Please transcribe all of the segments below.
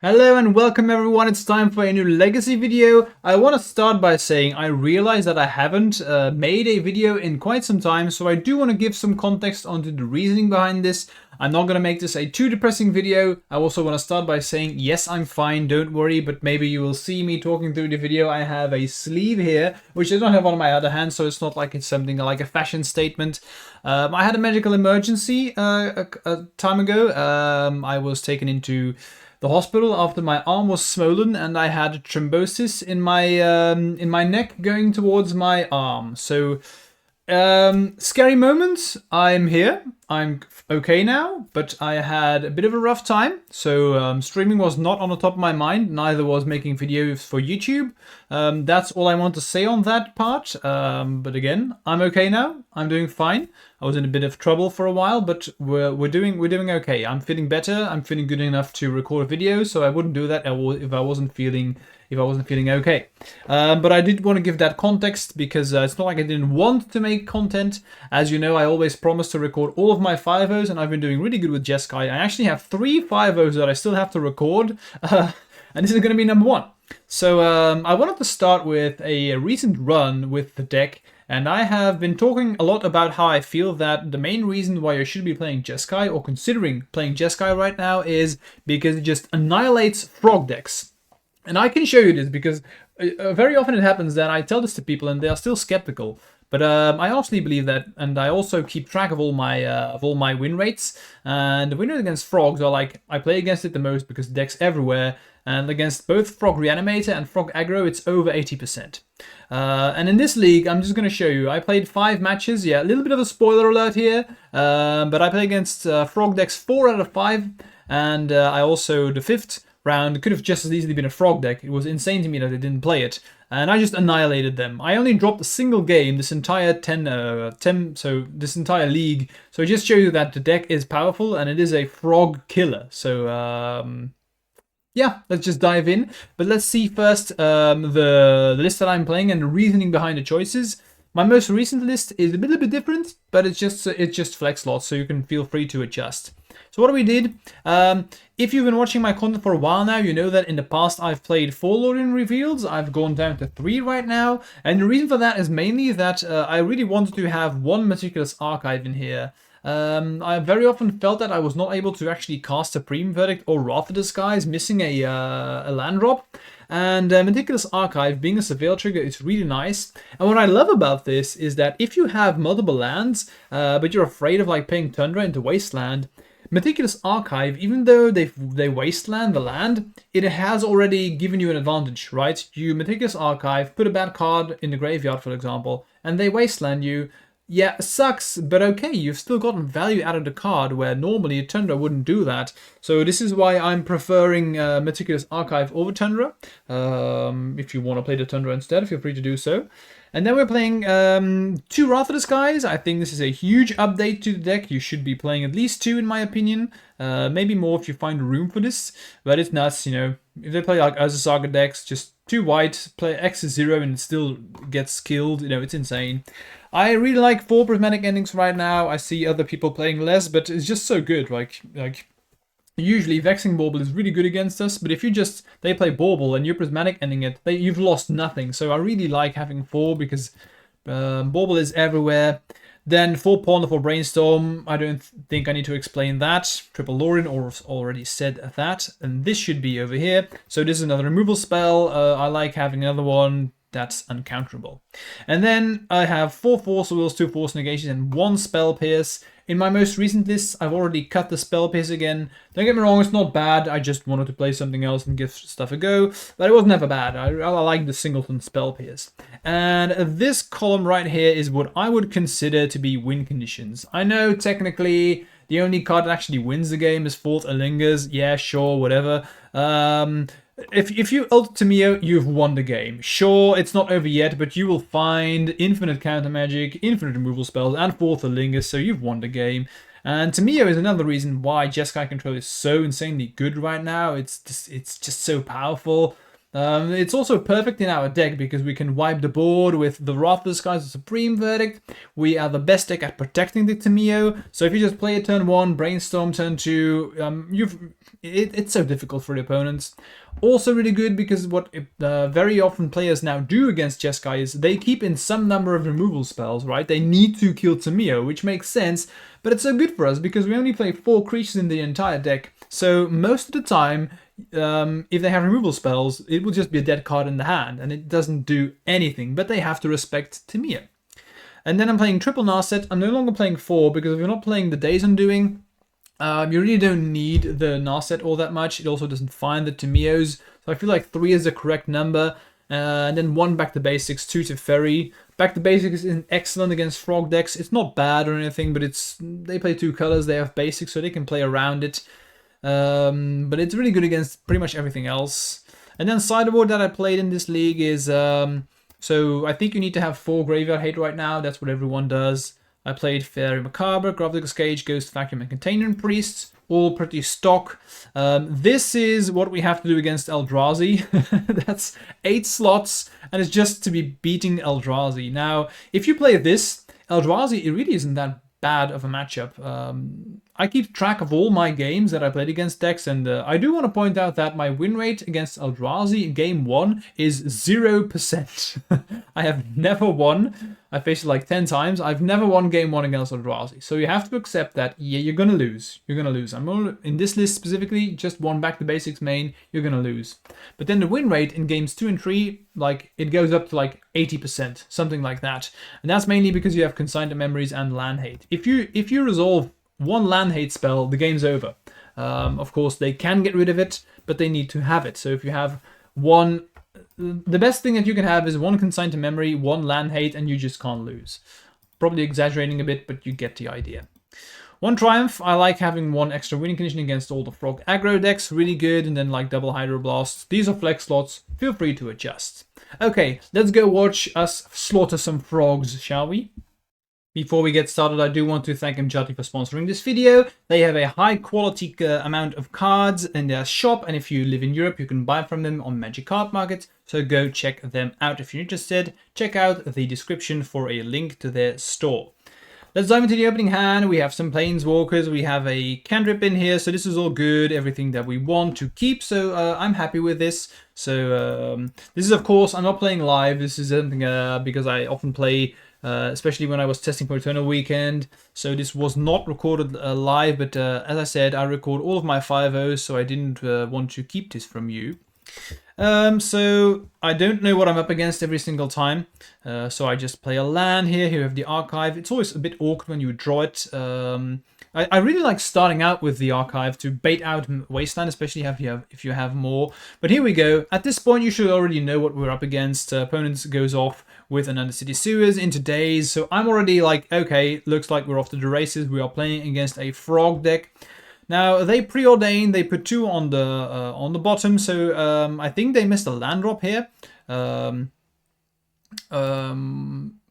Hello and welcome everyone, it's time for a new legacy video. I want to start by saying I realize that I haven't made a video in quite some time, so I do want to give some context onto the reasoning behind this. I'm not going to make this a too depressing video. I also want to start by saying yes, I'm fine, don't worry, but maybe you will see me talking through the video. I have a sleeve here, which I don't have on my other hand, so it's not like it's something like a fashion statement. I had a medical emergency a time ago. I was taken into the hospital after my arm was swollen and I had thrombosis in my neck going towards my arm. So scary moments. I'm here. I'm okay now, but I had a bit of a rough time. So streaming was not on the top of my mind. Neither was making videos for YouTube. That's all I want to say on that part. But again, I'm okay now. I'm doing fine. I was in a bit of trouble for a while, but we're doing okay. I'm feeling better. I'm feeling good enough to record a video, so I wouldn't do that if I wasn't feeling okay. But I did want to give that context because it's not like I didn't want to make content. As you know, I always promise to record all of my 5.0s, and I've been doing really good with Jeskai. I actually have 3 5.0s that I still have to record, and this is going to be number 1. So I wanted to start with a recent run with the deck. And I have been talking a lot about how I feel that the main reason why you should be playing Jeskai or considering playing Jeskai right now is because it just annihilates frog decks. And I can show you this because very often it happens that I tell this to people and they are still skeptical. But I honestly believe that, and I also keep track of all my win rates. And the win rate against frogs are like, I play against it the most because the deck's everywhere. And against both Frog Reanimator and Frog Aggro, it's over 80%. And in this league, I'm just going to show you. I played 5 matches. Yeah, a little bit of a spoiler alert here. But I played against Frog decks 4 out of 5. And I also, the 5th round, could have just as easily been a Frog deck. It was insane to me that I didn't play it. And I just annihilated them. I only dropped a single game this entire this entire league. So it just shows you that the deck is powerful and it is a Frog killer. So yeah, let's just dive in. But let's see first the list that I'm playing and the reasoning behind the choices. My most recent list is a little bit different, but it's just flex slots, so you can feel free to adjust. So what we did, if you've been watching my content for a while now, you know that in the past I've played 4 Lorien Reveals. I've gone down to 3 right now, and the reason for that is mainly that I really wanted to have one meticulous archive in here. I very often felt that I was not able to actually cast Supreme Verdict or Wrath of the Skies, missing a land drop. And Meticulous Archive, being a surveil trigger, is really nice. And what I love about this is that if you have multiple lands, but you're afraid of like playing Tundra into Wasteland, Meticulous Archive, even though they wasteland the land, it has already given you an advantage, right? You Meticulous Archive, put a bad card in the graveyard, for example, and they wasteland you. Yeah, it sucks, but okay, you've still gotten value out of the card, where normally a Tundra wouldn't do that. So this is why I'm preferring Meticulous Archive over Tundra. If you want to play the Tundra instead, feel free to do so. And then we're playing 2 Wrath of the Skies. I think this is a huge update to the deck. You should be playing at least 2 in my opinion. Maybe more if you find room for this. But it's nuts, you know. If they play like Urza Saga decks, just 2 white, play X is 0 and it still gets killed. You know, it's insane. I really like 4 prismatic endings right now. I see other people playing less, but it's just so good. Like usually Vexing Bauble is really good against us, but if they play Bauble and you're prismatic ending it, you've lost nothing. So I really like having 4 because Bauble is everywhere. Then 4 Ponder for Brainstorm. I don't think I need to explain that. Triple Lorien already said that, and this should be over here. So this is another removal spell. I like having another one that's uncounterable. And then I have 4 Force Wills, 2 Force Negations, and 1 Spell Pierce. In my most recent list, I've already cut the Spell Pierce again. Don't get me wrong, it's not bad. I just wanted to play something else and give stuff a go. But it was never bad. I like the Singleton Spell Pierce. And this column right here is what I would consider to be win conditions. I know technically the only card that actually wins the game is Fort Alingers. Yeah, sure, whatever. If you ult Tameo, you've won the game. Sure, it's not over yet, but you will find infinite counter magic, infinite removal spells, and 4th Lingus, so you've won the game. And Tameo is another reason why Jeskai Control is so insanely good right now. It's just so powerful. It's also perfect in our deck because we can wipe the board with the Wrath of the Skies, the Supreme Verdict. We are the best deck at protecting the Tameo. So if you just play it turn 1, Brainstorm turn 2, it's so difficult for the opponents. Also really good because what very often players now do against Jeskai is they keep in some number of removal spells, right? They need to kill Tameo, which makes sense, but it's so good for us because we only play 4 creatures in the entire deck. So most of the time, if they have removal spells, it will just be a dead card in the hand, and it doesn't do anything, but they have to respect Tameo. And then I'm playing triple Narset. I'm no longer playing 4, because if you're not playing the Days Undoing, you really don't need the Narset all that much. It also doesn't find the Tameos, so I feel like 3 is the correct number. And then 1 Back to Basics, 2 to Ferry. Back to Basics is excellent against Frog decks. It's not bad or anything, but they play 2 colors, they have Basics, so they can play around it. But it's really good against pretty much everything else. And then sideboard that I played in this league is, so I think you need to have 4 Graveyard Hate right now. That's what everyone does. I played Fairy Macabre, Gravdigger's Cage, Ghost Vacuum, and Container Priests. All pretty stock. This is what we have to do against Eldrazi. That's 8 slots, and it's just to be beating Eldrazi. Now, if you play this, Eldrazi, it really isn't that bad of a matchup. I keep track of all my games that I played against decks, and I do want to point out that my win rate against Eldrazi in game 1 is 0%. I have never won. I faced it like 10 times. I've never won game 1 against Eldrazi. So you have to accept that, yeah, you're going to lose. You're going to lose. I'm only, in this list specifically, just 1 Back to Basics main, you're going to lose. But then the win rate in games 2 and 3, like, it goes up to like 80%, something like that. And that's mainly because you have Consigned to Memories and Land Hate. If you resolve 1 Land Hate spell, the game's over. Of course, they can get rid of it, but they need to have it. So if you have 1... The best thing that you can have is 1 Consigned to Memory, 1 Land Hate, and you just can't lose. Probably exaggerating a bit, but you get the idea. 1 Triumph, I like having 1 extra winning condition against all the Frog aggro decks, really good, and then like double Hydroblast. These are flex slots, feel free to adjust. Okay, let's go watch us slaughter some frogs, shall we? Before we get started, I do want to thank MTG for sponsoring this video. They have a high quality amount of cards in their shop, and if you live in Europe, you can buy from them on Magic Card Market, so go check them out if you're interested. Check out the description for a link to their store. Let's dive into the opening hand. We have some Planeswalkers, we have a cantrip in here, so this is all good, everything that we want to keep, so I'm happy with this. So this is, of course, I'm not playing live, this is something because I often play, especially when I was testing for Eternal Weekend, so this was not recorded live, but as I said, I record all of my 5.0s, so I didn't want to keep this from you. So I don't know what I'm up against every single time, so I just play a land here. Here we have the Archive. It's always a bit awkward when you draw it. I really like starting out with the Archive to bait out Wasteland, especially if you have more. But here we go. At this point, you should already know what we're up against. Opponents goes off with an Undercity Sewers into Days, so I'm already like, okay, looks like we're off to the races. We are playing against a Frog deck. Now, they preordained, they put 2 on the bottom, so I think they missed a land drop here.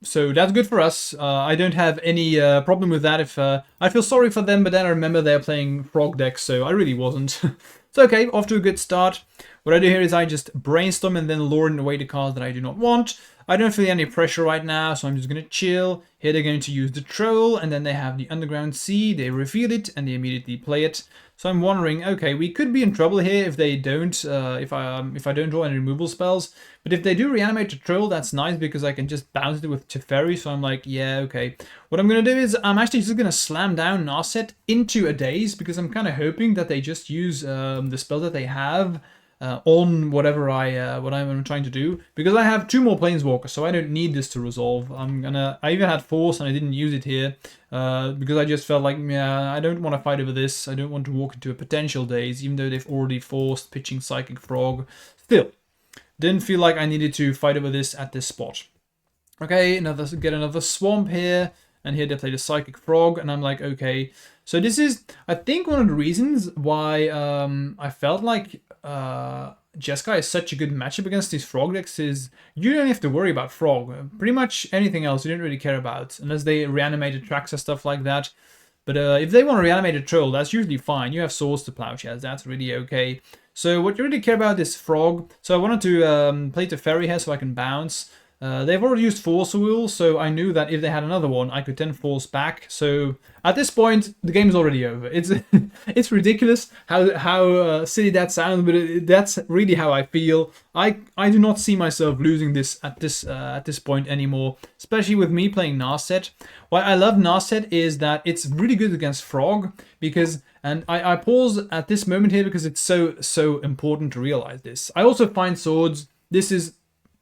So that's good for us. I don't have any problem with that. If I feel sorry for them, but then I remember they're playing Frog decks, so I really wasn't. It's okay, off to a good start. What I do here is I just brainstorm and then lure away the cards that I do not want. I don't feel any pressure right now, so I'm just going to chill. Here they're going to use the Troll, and then they have the Underground Sea. They reveal it, and they immediately play it. So I'm wondering, okay, we could be in trouble here if they don't, if I don't draw any removal spells. But if they do reanimate the Troll, that's nice, because I can just bounce it with Teferi, so I'm like, yeah, okay. What I'm going to do is I'm actually just going to slam down Narset into a Daze, because I'm kind of hoping that they just use the spell that they have on whatever what I'm trying to do, because I have 2 more Planeswalkers, so I don't need this to resolve. I even had Force and I didn't use it here because I just felt like, yeah, I don't want to fight over this. I don't want to walk into a potential Daze, even though they've already forced pitching Psychic Frog. Still, didn't feel like I needed to fight over this at this spot. Okay, get another Swamp here, and here they play the Psychic Frog, and I'm like, okay. So this is, I think, one of the reasons why I felt like Jeskai is such a good matchup against these Frog decks is you don't have to worry about Frog. Pretty much anything else you don't really care about, unless they reanimate Atraxa, stuff like that. But if they want to reanimate a Troll, that's usually fine. You have Swords to Plowshares, that's really okay. So what you really care about is Frog. So I wanted to play Teferi here so I can bounce. They've already used Force Wheel, so I knew that if they had another one, I could then force back. So at this point, the game is already over. It's it's ridiculous how silly that sounds, but that's really how I feel. I do not see myself losing this at this point anymore, especially with me playing Narset. Why I love Narset is that it's really good against Frog because, and I pause at this moment here because it's so important to realize this. I also find swords.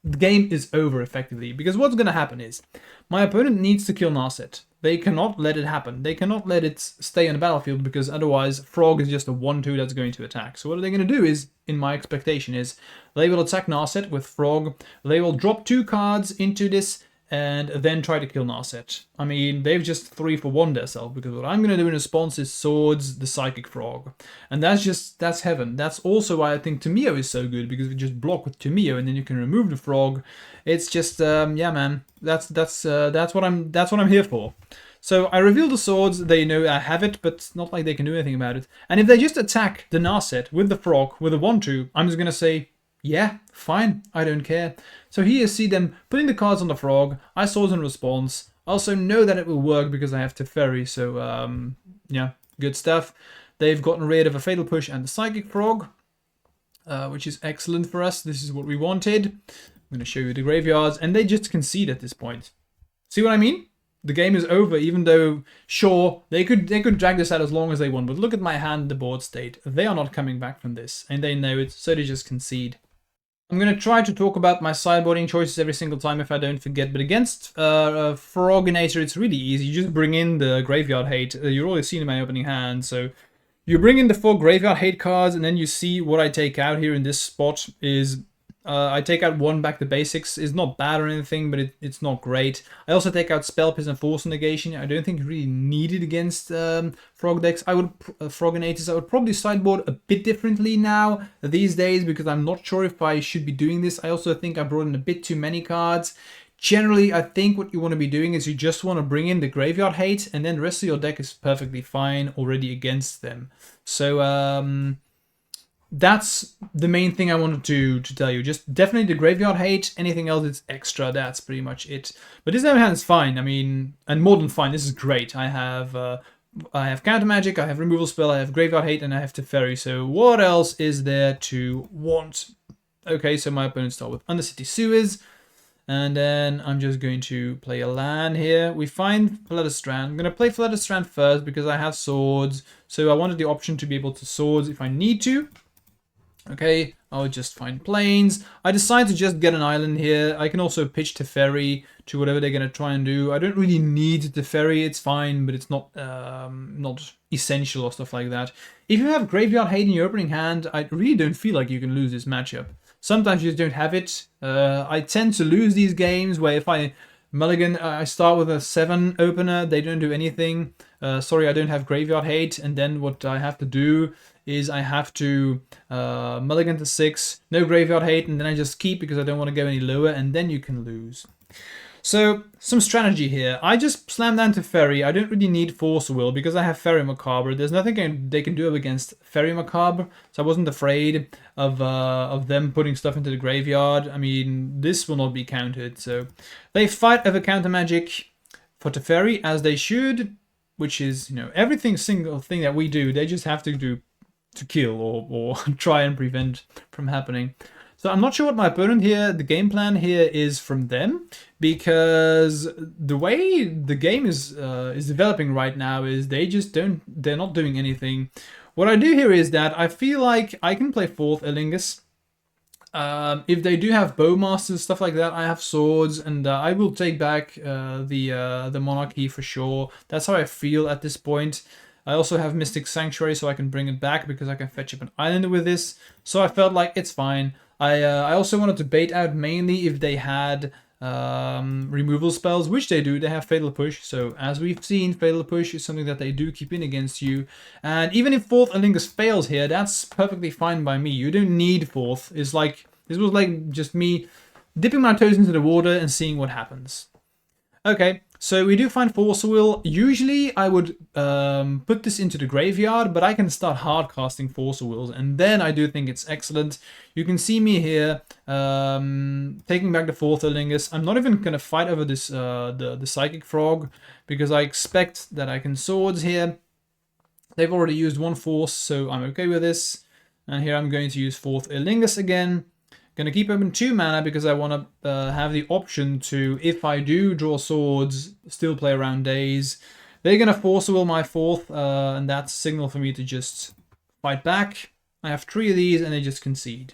The game is over effectively because what's going to happen is my opponent needs to kill Narset. They cannot let it happen. They cannot let it stay on the battlefield because otherwise Frog is just a 1-2 that's going to attack. So what are they going to do is, in my expectation, is they will attack Narset with Frog. They will drop 2 cards into this and then try to kill Narset. I mean, they've just 3-for-1 themselves because what I'm going to do in response is Swords, the Psychic Frog. And that's heaven. That's also why I think Tomeo is so good, because we just block with Tomeo and then you can remove the Frog. It's just, yeah, man, that's what I'm here for. So I reveal the swords, they know I have it, but it's not like they can do anything about it. And if they just attack the Narset with the Frog, with a 1-2, I'm just going to say, yeah, fine, I don't care. So here you see them putting the cards on the Frog. I swords in response. I also know that it will work because I have Teferi, so yeah, good stuff. They've gotten rid of a Fatal Push and the Psychic Frog, which is excellent for us. This is what we wanted. I'm going to show you the graveyards, and they just concede at this point. See what I mean? The game is over, even though, sure, they could drag this out as long as they want, but look at my hand, the board state. They are not coming back from this, and they know it, so they just concede. I'm going to try to talk about my sideboarding choices every single time if I don't forget, but against Froginator, it's really easy. You just bring in the Graveyard Hate. You've already seen in my opening hand, so you bring in the 4 Graveyard Hate cards, and then you see what I take out here in this spot is... I take out 1 Back to Basics. It's not bad or anything, but it's not great. I also take out Spell Pierce and Force Negation. I don't think really needed against Frog decks. Froginators. I would probably sideboard a bit differently now these days because I'm not sure if I should be doing this. I also think I brought in a bit too many cards. Generally, I think what you want to be doing is you just want to bring in the Graveyard Hate, and then the rest of your deck is perfectly fine already against them. So, that's the main thing I wanted to tell you. Just definitely the Graveyard Hate. Anything else is extra. That's pretty much it. But this hand is fine. I mean, and more than fine. This is great. I have Counter Magic, I have Removal Spell, I have Graveyard Hate, and I have Teferi. So what else is there to want? Okay, so my opponents start with Undercity Sewers. And then I'm just going to play a land here. We find Fletterstrand. I'm going to play Fletterstrand first because I have swords. So I wanted the option to be able to swords if I need to. Okay, I'll just find planes. I decide to just get an island here. I can also pitch Teferi to whatever they're going to try and do. I don't really need Teferi, it's fine, but it's not essential or stuff like that. If you have Graveyard Hate in your opening hand, I really don't feel like you can lose this matchup. Sometimes you just don't have it. I tend to lose these games where if I mulligan, I start with a 7 opener, they don't do anything. Sorry, I don't have Graveyard Hate, and then what I have to do is I have to mulligan to 6, no Graveyard Hate, and then I just keep because I don't want to go any lower, and then you can lose. So, some strategy here. I just slam down to Teferi. I don't really need Force Will because I have Fairy Macabre. There's nothing they can do against Fairy Macabre, so I wasn't afraid of them putting stuff into the graveyard. I mean, this will not be countered, so they fight over Counter Magic for Teferi, as they should, which is, you know, every single thing that we do, they just have to do to kill or try and prevent from happening. So I'm not sure what my opponent here, the game plan here is from them, because the way the game is developing right now is they're not doing anything. What I do here is that I feel like I can play 4th Elingus. If they do have Bowmasters, stuff like that, I have swords, and I will take back the Monarchy for sure. That's how I feel at this point. I also have Mystic Sanctuary, so I can bring it back because I can fetch up an island with this. So I felt like it's fine. I also wanted to bait out mainly if they had removal spells, which they do. They have Fatal Push, so as we've seen, Fatal Push is something that they do keep in against you. And even if 4th Elingus fails here, that's perfectly fine by me. You don't need 4th. It's like, this was like just me dipping my toes into the water and seeing what happens. Okay, so we do find Force Will. Usually I would put this into the graveyard, but I can start hard casting Force Wills, and then I do think it's excellent. You can see me here taking back the fourth Erlingus. I'm not even going to fight over this the Psychic Frog, because I expect that I can Swords here. They've already used one Force, so I'm okay with this. And here I'm going to use fourth Erlingus again. Gonna keep open 2 mana because I want to have the option to, if I do draw swords, still play around days. They're gonna Force Will my fourth, and that's signal for me to just fight back. I have 3 of these, and they just concede.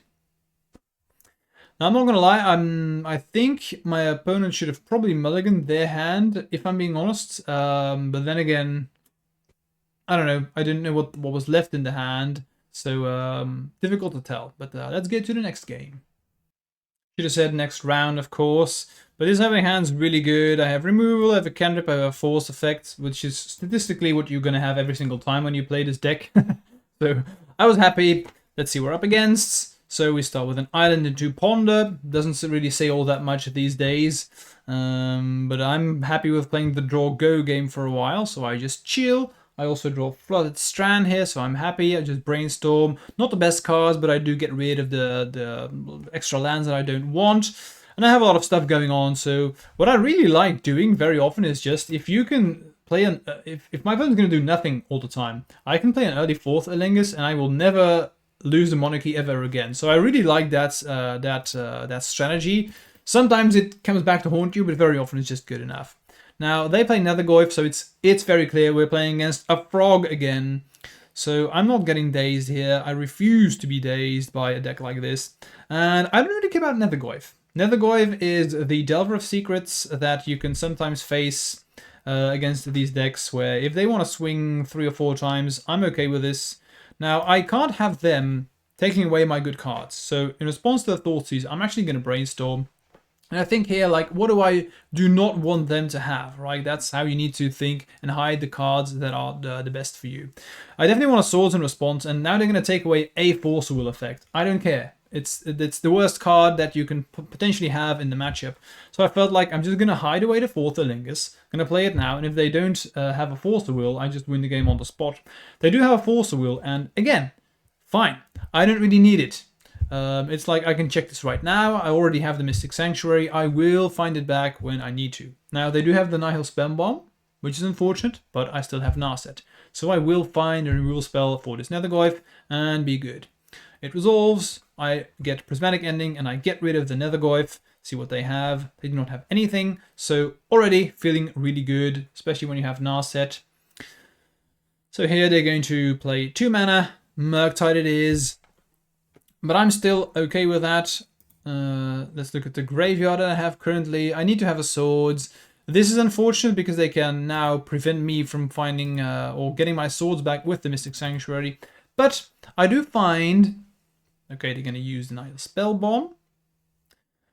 Now I'm not gonna lie, I think my opponent should have probably mulliganed their hand, if I'm being honest. But then again, I don't know. I didn't know what was left in the hand, so difficult to tell. But let's get to the next game. Should have said next round, of course. But this having hand's really good. I have removal, I have a cantrip, I have a force effect, which is statistically what you're going to have every single time when you play this deck. So I was happy. Let's see what we're up against. So we start with an island and 2 ponder. Doesn't really say all that much these days. But I'm happy with playing the draw go game for a while, so I just chill. I also draw Flooded Strand here, so I'm happy. I just brainstorm. Not the best cards, but I do get rid of the extra lands that I don't want. And I have a lot of stuff going on, so what I really like doing very often is just, if you can play an... if my opponent's going to do nothing all the time, I can play an early 4th Erlingus, and I will never lose the monarchy ever again. So I really like that strategy. Sometimes it comes back to haunt you, but very often it's just good enough. Now, they play Nethergoyf, so it's very clear we're playing against a frog again. So I'm not getting dazed here. I refuse to be dazed by a deck like this. And I don't really care about Nethergoyf. Nethergoyf is the Delver of Secrets that you can sometimes face against these decks, where if they want to swing 3 or 4 times, I'm okay with this. Now, I can't have them taking away my good cards. So in response to the Thoughtseize, I'm actually going to brainstorm. And I think here, like, what do I do not want them to have, right? That's how you need to think and hide the cards that are the best for you. I definitely want a Swords in response, and now they're going to take away a Force Will effect. I don't care. It's the worst card that you can potentially have in the matchup. So I felt like I'm just going to hide away the 4th Erlingus. I'm going to play it now, and if they don't have a Force Will, I just win the game on the spot. They do have a Force Will, and again, fine. I don't really need it. It's like I can check this right now. I already have the Mystic Sanctuary. I will find it back when I need to. Now, they do have the Nihil Spell Bomb, which is unfortunate, but I still have Narset. So I will find a removal spell for this Nethergoyf and be good. It resolves, I get Prismatic Ending, and I get rid of the Nethergoyf. See what they have. They do not have anything, so already feeling really good, especially when you have Narset. So here they're going to play 2 mana. Murktide it is. But I'm still okay with that. Let's look at the graveyard that I have currently. I need to have a Swords. This is unfortunate because they can now prevent me from finding or getting my Swords back with the Mystic Sanctuary. But I do find... Okay, they're going to use the Nihil Spell Bomb.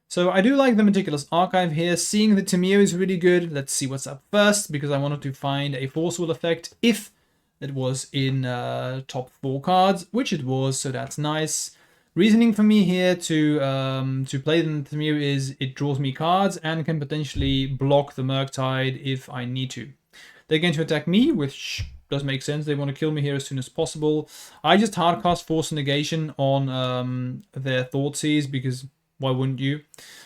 So I do like the Meticulous Archive here. Seeing the Tameo is really good. Let's see what's up first, because I wanted to find a Force Will effect if it was in top 4 cards, which it was, so that's nice. Reasoning for me here to play the Tameo is it draws me cards and can potentially block the Murktide if I need to. They're going to attack me, which does make sense. They want to kill me here as soon as possible. I just hardcast Force Negation on their Thoughtseize, because why wouldn't you?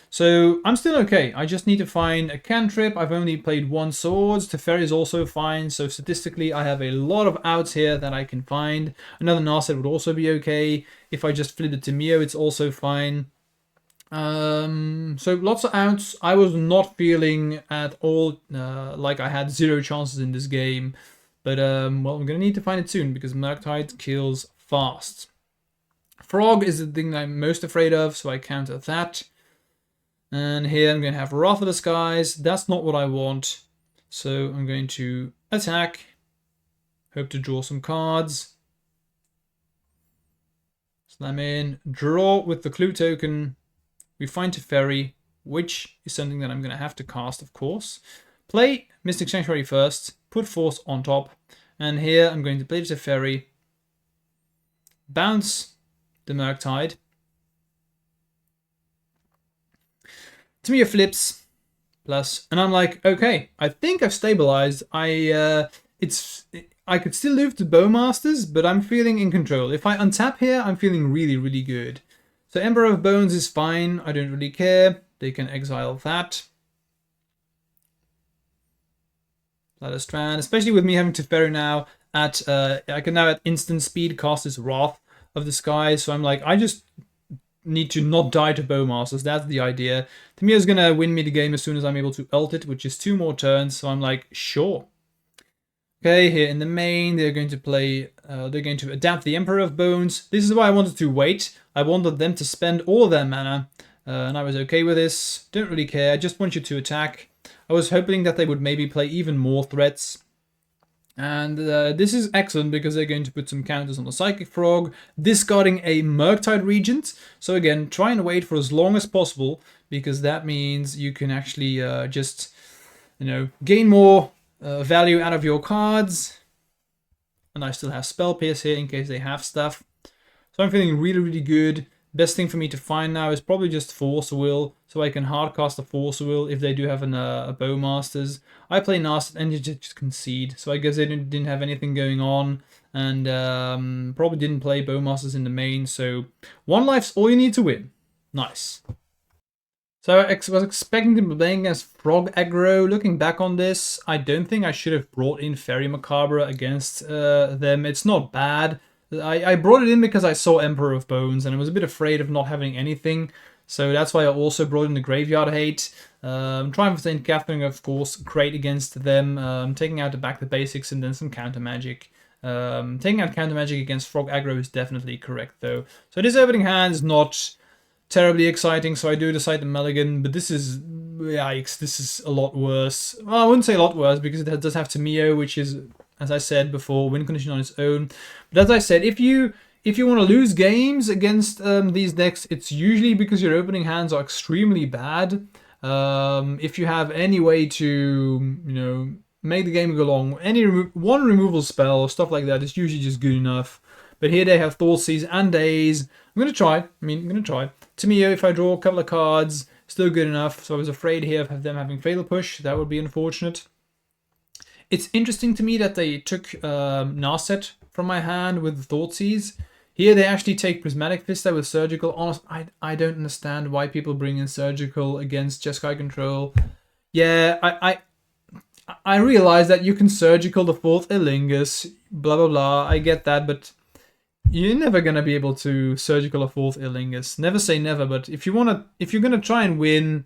So I'm still okay. I just need to find a cantrip. I've only played 1 Swords. Teferi is also fine. So statistically, I have a lot of outs here that I can find. Another Narset would also be okay. If I just flip the Tameo, it's also fine. So lots of outs. I was not feeling at all like I had 0 chances in this game. But, well, I'm going to need to find it soon, because Murktide kills fast. Frog is the thing I'm most afraid of, so I counter that. And here I'm going to have Wrath of the Skies. That's not what I want. So I'm going to attack. Hope to draw some cards. Slam in. Draw with the Clue token. We find Teferi, which is something that I'm going to have to cast, of course. Play Mystic Sanctuary first. Put Force on top. And here I'm going to play the Teferi. Bounce the Murktide. Tameo flips, plus, and I'm like, okay, I think I've stabilized. I could still lose to Bowmasters, but I'm feeling in control. If I untap here, I'm feeling really, really good. So Emperor of Bones is fine. I don't really care. They can exile that. Ladder Strand, especially with me having Teferi now at, I can now at instant speed cast this Wrath of the Sky. So I'm like, I just need to not die to Bowmasters. That's the idea. Tamiyo's gonna win me the game as soon as I'm able to ult it, which is 2 more turns. So I'm like, sure. Okay, here in the main, they're going to play, they're going to adapt the Emperor of Bones. This is why I wanted to wait. I wanted them to spend all of their mana, and I was okay with this. Don't really care, I just want you to attack. I was hoping that they would maybe play even more threats. And this is excellent because they're going to put some counters on the Psychic Frog, discarding a Murktide Regent. So again, try and wait for as long as possible, because that means you can actually just, gain more value out of your cards. And I still have Spell Pierce here in case they have stuff. So I'm feeling really, really good. Best thing for me to find now is probably just Force Will, so I can hardcast a Force Will if they do have a Bowmasters. I play Nasty and just concede, so I guess they didn't have anything going on, and probably didn't play Bowmasters in the main, so 1 life's all you need to win. Nice. So I was expecting to be playing against Frog Aggro. Looking back on this, I don't think I should have brought in Fairy Macabre against them. It's not bad. I brought it in because I saw Emperor of Bones and I was a bit afraid of not having anything. So that's why I also brought in the Graveyard Hate. Triumph of St. Catherine, of course, great against them. Taking out the Back to Basics and then some Counter Magic. Taking out Counter Magic against Frog Aggro is definitely correct though. So this opening hand is not terribly exciting, so I do decide to mulligan, but this is, yikes, this is a lot worse. Well, I wouldn't say a lot worse because it does have Tamiyo, which is, as I said before, win condition on its own. But as I said, if you want to lose games against these decks, it's usually because your opening hands are extremely bad. If you have any way to, make the game go long, one removal spell or stuff like that is usually just good enough. But here they have Thoughtseize and Daze. I'm going to try. Tamiyo, if I draw a couple of cards, still good enough. So I was afraid here of them having Fatal Push. That would be unfortunate. It's interesting to me that they took Narset from my hand with Thoughtseize. Here they actually take Prismatic Vista with Surgical. Honestly, I don't understand why people bring in Surgical against Jeskai Control. Yeah, I realize that you can Surgical the 4th Elingus, blah blah blah, I get that, but you're never gonna be able to Surgical a 4th Elingus. Never say never, but if you're gonna try and win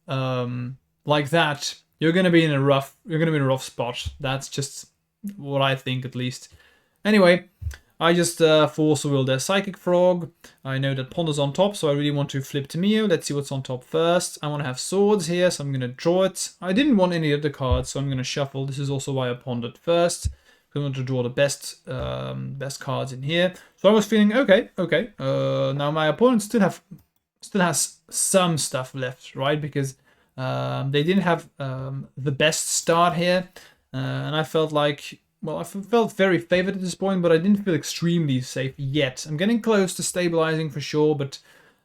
like that, you're gonna be in a rough spot. That's just what I think, at least. Anyway, I just Force Will their Psychic Frog. I know that Ponder's on top, so I really want to flip Tamiyo. Let's see what's on top first. I want to have Swords here, so I'm going to draw it. I didn't want any other cards, so I'm going to shuffle. This is also why I pondered first. I want to draw the best cards in here. So I was feeling okay. Now my opponent still has some stuff left, right? Because they didn't have the best start here, and I felt like, well, I felt very favored at this point, but I didn't feel extremely safe yet. I'm getting close to stabilizing for sure, but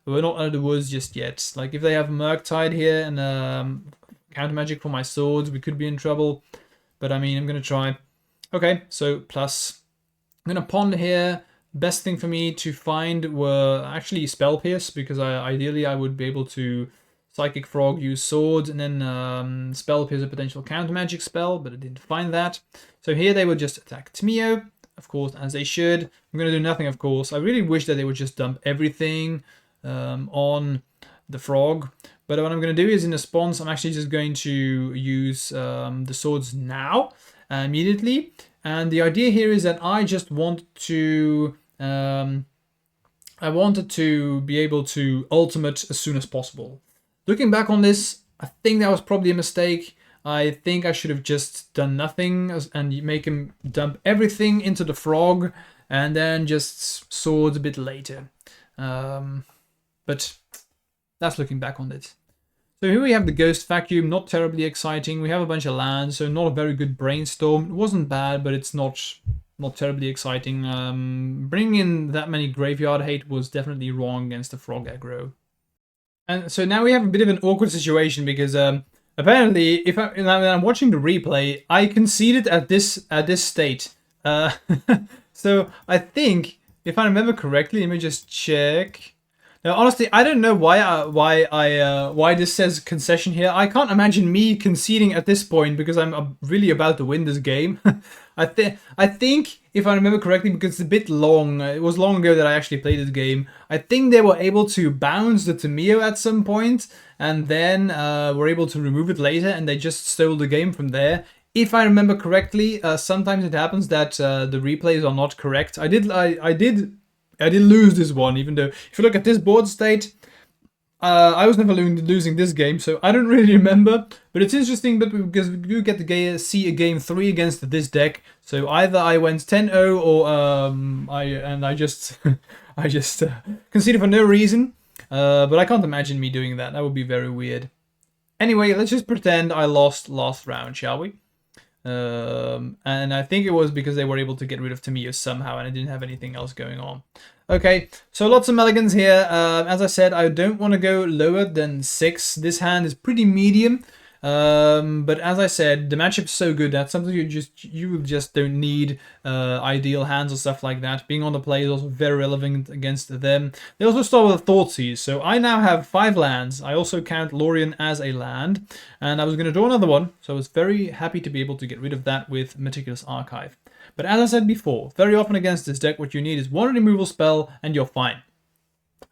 we're not out of the woods just yet. Like, if they have Murktide here and Counter Magic for my swords, we could be in trouble. But I mean, I'm going to try. Okay, so plus. I'm going to ponder here. Best thing for me to find were actually Spell Pierce, because ideally I would be able to Psychic Frog, use Swords, and then Spell Pierce a potential Counter Magic spell, but I didn't find that. So here they would just attack Tamiyo, of course, as they should. I'm going to do nothing, of course. I really wish that they would just dump everything on the Frog. But what I'm going to do is, in response, I'm actually just going to use the Swords now, immediately. And the idea here is that I just want to... I wanted to be able to ultimate as soon as possible. Looking back on this, I think that was probably a mistake. I think I should have just done nothing and make him dump everything into the Frog and then just Swords a bit later. But that's looking back on it. So here we have the Ghost Vacuum, not terribly exciting. We have a bunch of lands, so not a very good Brainstorm. It wasn't bad, but it's not terribly exciting. Bringing in that many Graveyard Hate was definitely wrong against the Frog Aggro. And so now we have a bit of an awkward situation because Apparently, if when I'm watching the replay, I conceded at this state. So I think, if I remember correctly, let me just check. Now, honestly, I don't know why this says concession here. I can't imagine me conceding at this point because I'm really about to win this game. I think if I remember correctly, because it's a bit long, it was long ago that I actually played this game. I think they were able to bounce the Tameo at some point, and then were able to remove it later, and they just stole the game from there. If I remember correctly, sometimes it happens that the replays are not correct. I did lose this one, even though if you look at this board state, I was never losing this game, so I don't really remember. But it's interesting because we do get to see a game 3 against this deck. So either I went 10-0 or I just I just conceded for no reason. But I can't imagine me doing that. That would be very weird. Anyway, let's just pretend I lost last round, shall we? And I think it was because they were able to get rid of Tameo somehow, and I didn't have anything else going on. Okay, so lots of mulligans here. As I said, I don't want to go lower than 6. This hand is pretty medium. But as I said, the matchup is so good that sometimes you just don't need ideal hands or stuff like that. Being on the play is also very relevant against them. They also start with a Thoughtseize, so I now have 5 lands. I also count Lorien as a land, and I was going to draw another one, so I was very happy to be able to get rid of that with Meticulous Archive. But as I said before, very often against this deck, what you need is one removal spell, and you're fine.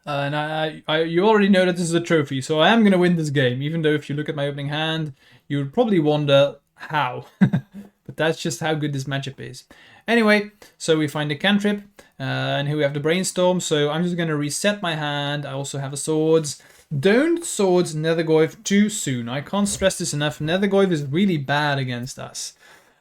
And you already know that this is a trophy, so I am going to win this game, even though if you look at my opening hand, you would probably wonder how. But that's just how good this matchup is. Anyway, so we find a cantrip, and here we have the Brainstorm, so I'm just going to reset my hand. I also have a Swords. Don't Swords Nethergoyf too soon. I can't stress this enough. Nethergoyf is really bad against us.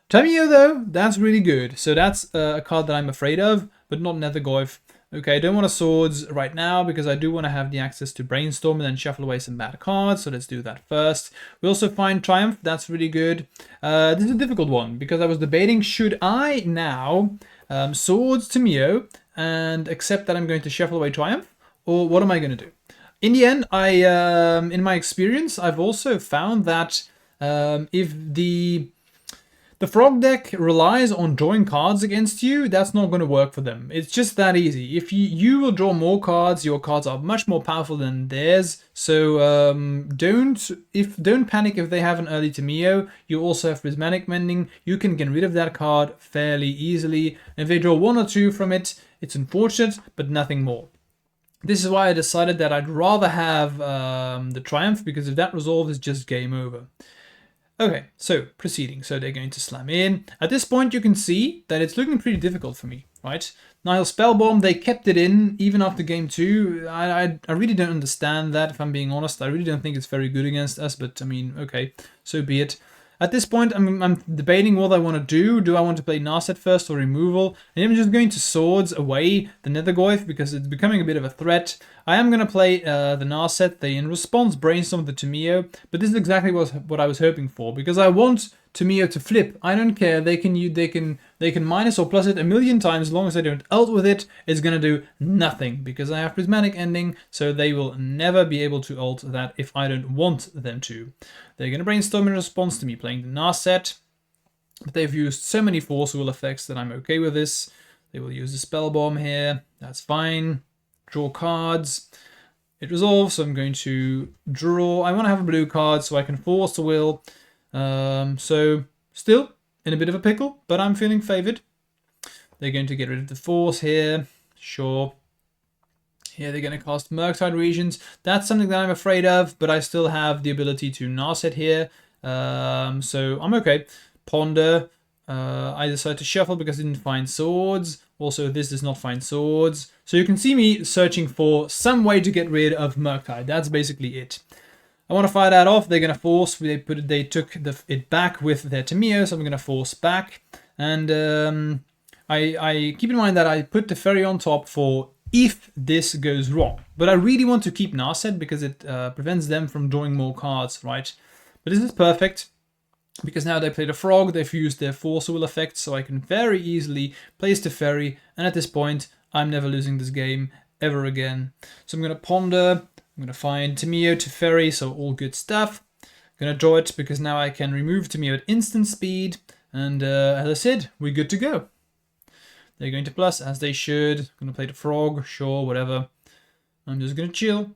Tameo, though, that's really good. So that's a card that I'm afraid of, but not Nethergoyf. Okay, I don't want a Swords right now because I do want to have the access to Brainstorm and then shuffle away some bad cards, so let's do that first. We also find Triumph, that's really good. This is a difficult one because I was debating, should I now Swords Tameo and accept that I'm going to shuffle away Triumph, or what am I going to do? In the end, in my experience, I've also found that if the Frog deck relies on drawing cards against you, that's not going to work for them. It's just that easy. If you will draw more cards, your cards are much more powerful than theirs. So don't panic if they have an early Tameo. You also have Prismatic Mending. You can get rid of that card fairly easily. And if they draw 1 or 2 from it, it's unfortunate, but nothing more. This is why I decided that I'd rather have the Triumph, because if that resolves, it's just game over. Okay, so proceeding. So they're going to slam in. At this point, you can see that it's looking pretty difficult for me, right? Nihil Spellbomb, they kept it in even after game 2. I really don't understand that, if I'm being honest. I really don't think it's very good against us, but I mean, okay, so be it. At this point, I'm debating what I want to do. Do I want to play Narset first or removal? And I'm just going to Swords away the Nethergoyf because it's becoming a bit of a threat. I am going to play the Narset. They in response brainstorm the Tameo, but this is exactly what I was hoping for, because I want Tameo to flip. I don't care. They can minus or plus it a million times as long as they don't ult with it. It's going to do nothing because I have Prismatic Ending, so they will never be able to ult that if I don't want them to. They're going to brainstorm in response to me playing the Narset, but they've used so many Force Will effects that I'm okay with this. They will use the Spell Bomb here. That's fine. Draw cards. It resolves, so I'm going to draw. I want to have a blue card so I can Force the Will. So still in a bit of a pickle, but I'm feeling favored. They're going to get rid of the Force here. Sure. Here they're going to cast Murktide Regions. That's something that I'm afraid of, but I still have the ability to Narset here. So I'm okay. Ponder. I decided to shuffle because I didn't find Swords. Also, this does not find Swords. So you can see me searching for some way to get rid of Murktide. That's basically it. I want to fire that off. They're going to force. They took it back with their Tameo, so I'm going to force back. And I keep in mind that I put the Ferry on top for if this goes wrong. But I really want to keep Narset because it prevents them from drawing more cards, right? But this is perfect because now they played a Frog. They've used their Force Will effect, so I can very easily place the Ferry. And at this point, I'm never losing this game ever again. So I'm going to Ponder. I'm going to find Tameo to Ferry, so all good stuff. Gonna draw it because now I can remove Tamio at instant speed. And as I said, we're good to go. They're going to plus, as they should. Gonna play the frog, sure, whatever. I'm just gonna chill.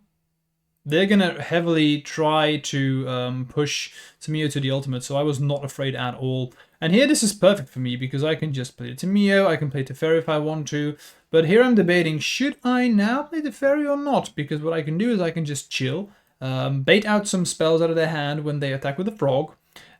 They're gonna heavily try to push Tamio to the ultimate, so I was not afraid at all. And here this is perfect for me, because I can just play Tamio, I can play Teferi if I want to. But here I'm debating, should I now play Teferi or not? Because what I can do is I can just chill, bait out some spells out of their hand when they attack with the frog.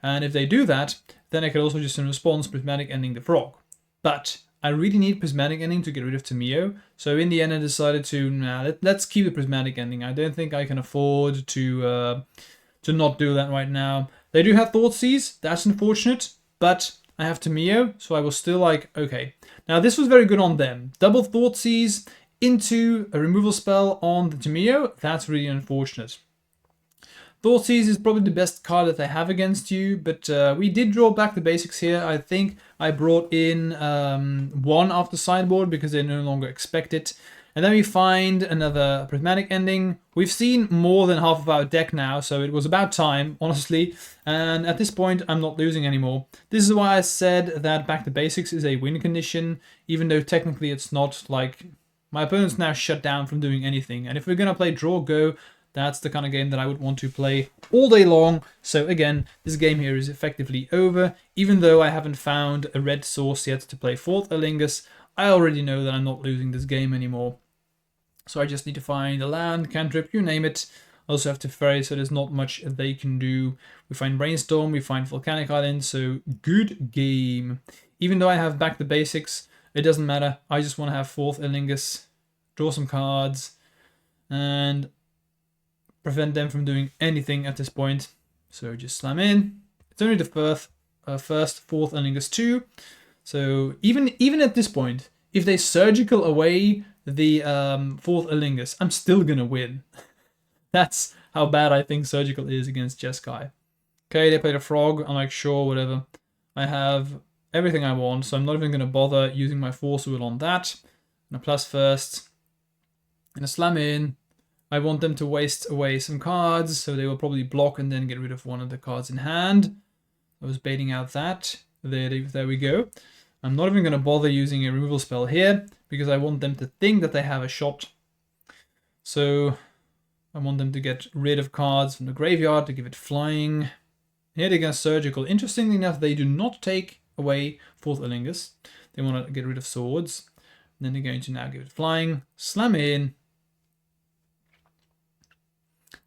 And if they do that, then I can also just in response Prismatic Ending the frog. But I really need Prismatic Ending to get rid of Tamio, so in the end I decided to, let's keep the Prismatic Ending. I don't think I can afford to not do that right now. They do have Thoughtseize, that's unfortunate, but I have Tamio, so I was still like, okay. Now this was very good on them. Double Thoughtseize into a removal spell on the Tamio, that's really unfortunate. Thoughtseize is probably the best card that they have against you, but we did draw back the basics here. I think I brought in one off the sideboard because they no longer expect it. And then we find another Prismatic Ending. We've seen more than half of our deck now, so it was about time, honestly. And at this point, I'm not losing anymore. This is why I said that back to basics is a win condition, even though technically it's not. Like, my opponent's now shut down from doing anything. And if we're going to play draw go, that's the kind of game that I would want to play all day long. So again, this game here is effectively over. Even though I haven't found a red source yet to play 4th Elingus, I already know that I'm not losing this game anymore. So I just need to find a land, cantrip, you name it. I also have Teferi, so there's not much they can do. We find Brainstorm, we find Volcanic Island, so good game. Even though I have back the basics, it doesn't matter. I just want to have 4th Elingus, draw some cards, and prevent them from doing anything at this point. So just slam in. It's only the first 4th Elingus 2. So even at this point, if they surgical away the 4th Elingus, I'm still gonna win. That's how bad I think surgical is against Jeskai. Okay, they played a frog. I'm like, sure, whatever. I have everything I want, so I'm not even gonna bother using my Force Wheel on that. I'm gonna plus first. I'm gonna slam in. I want them to waste away some cards, so they will probably block and then get rid of one of the cards in hand. I was baiting out that. There we go. I'm not even going to bother using a removal spell here, because I want them to think that they have a shot. So I want them to get rid of cards from the graveyard to give it flying. Here they get surgical. Interestingly enough, they do not take away 4th Elingus. They want to get rid of swords. And then they're going to now give it flying. Slam in.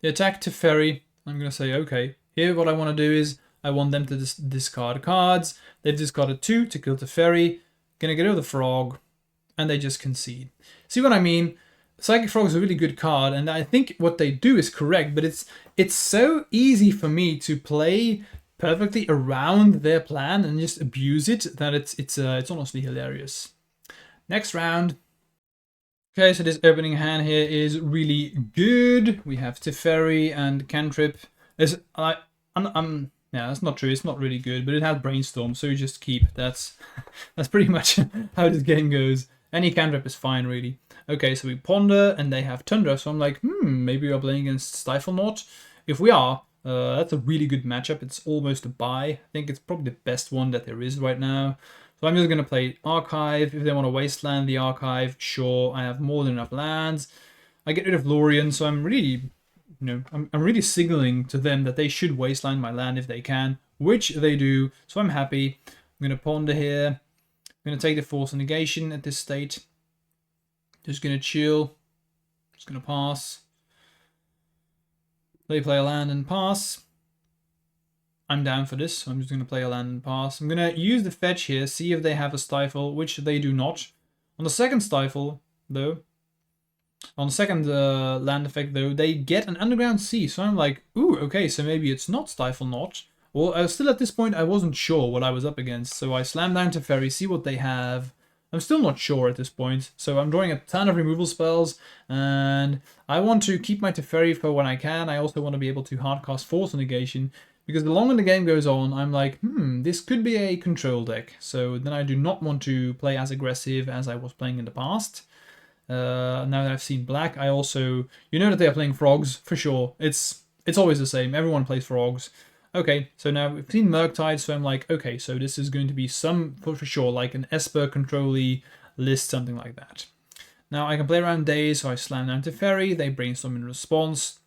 They attack Teferi. I'm going to say, okay, here what I want to do is I want them to discard cards. They've discarded 2 to kill Teferi. Going to get rid of the frog. And they just concede. See what I mean? Psychic Frog is a really good card, and I think what they do is correct, but it's so easy for me to play perfectly around their plan and just abuse it that it's honestly hilarious. Next round. Okay, so this opening hand here is really good. We have Teferi and Cantrip. Yeah, that's not true. It's not really good, but it has Brainstorm, so you just keep. That's pretty much how this game goes. Any Cantrip is fine, really. Okay, so we Ponder, and they have Tundra, so I'm like, maybe we're playing against Stiflenaught. If we are, that's a really good matchup. It's almost a buy. I think it's probably the best one that there is right now. So I'm just going to play Archive. If they want to wasteland the Archive, sure. I have more than enough lands. I get rid of Lorien, so I'm really, I'm really signaling to them that they should wasteland my land if they can, which they do. So I'm happy. I'm going to Ponder here. I'm going to take the Force Negation at this state. Just going to chill. Just going to pass. They play a land and pass. I'm down for this, so I'm just going to play a land and pass. I'm going to use the fetch here, see if they have a Stifle, which they do not. On the second Stifle, though, on the second land effect, though, they get an Underground Sea. So I'm like, ooh, okay, so maybe it's not Stiflenaught. Well, still at this point, I wasn't sure what I was up against. So I slam down Teferi, see what they have. I'm still not sure at this point. So I'm drawing a ton of removal spells. And I want to keep my Teferi for when I can. I also want to be able to hardcast Force Negation. Because the longer the game goes on, I'm like, this could be a control deck. So then I do not want to play as aggressive as I was playing in the past. Now that I've seen black, I also... You know that they are playing frogs, for sure. It's always the same. Everyone plays frogs. Okay, so now we've seen Murktide, so I'm like, okay, so this is going to be some, for sure, like an Esper control-y list, something like that. Now I can play around days, so I slam down Teferi, they brainstorm in response,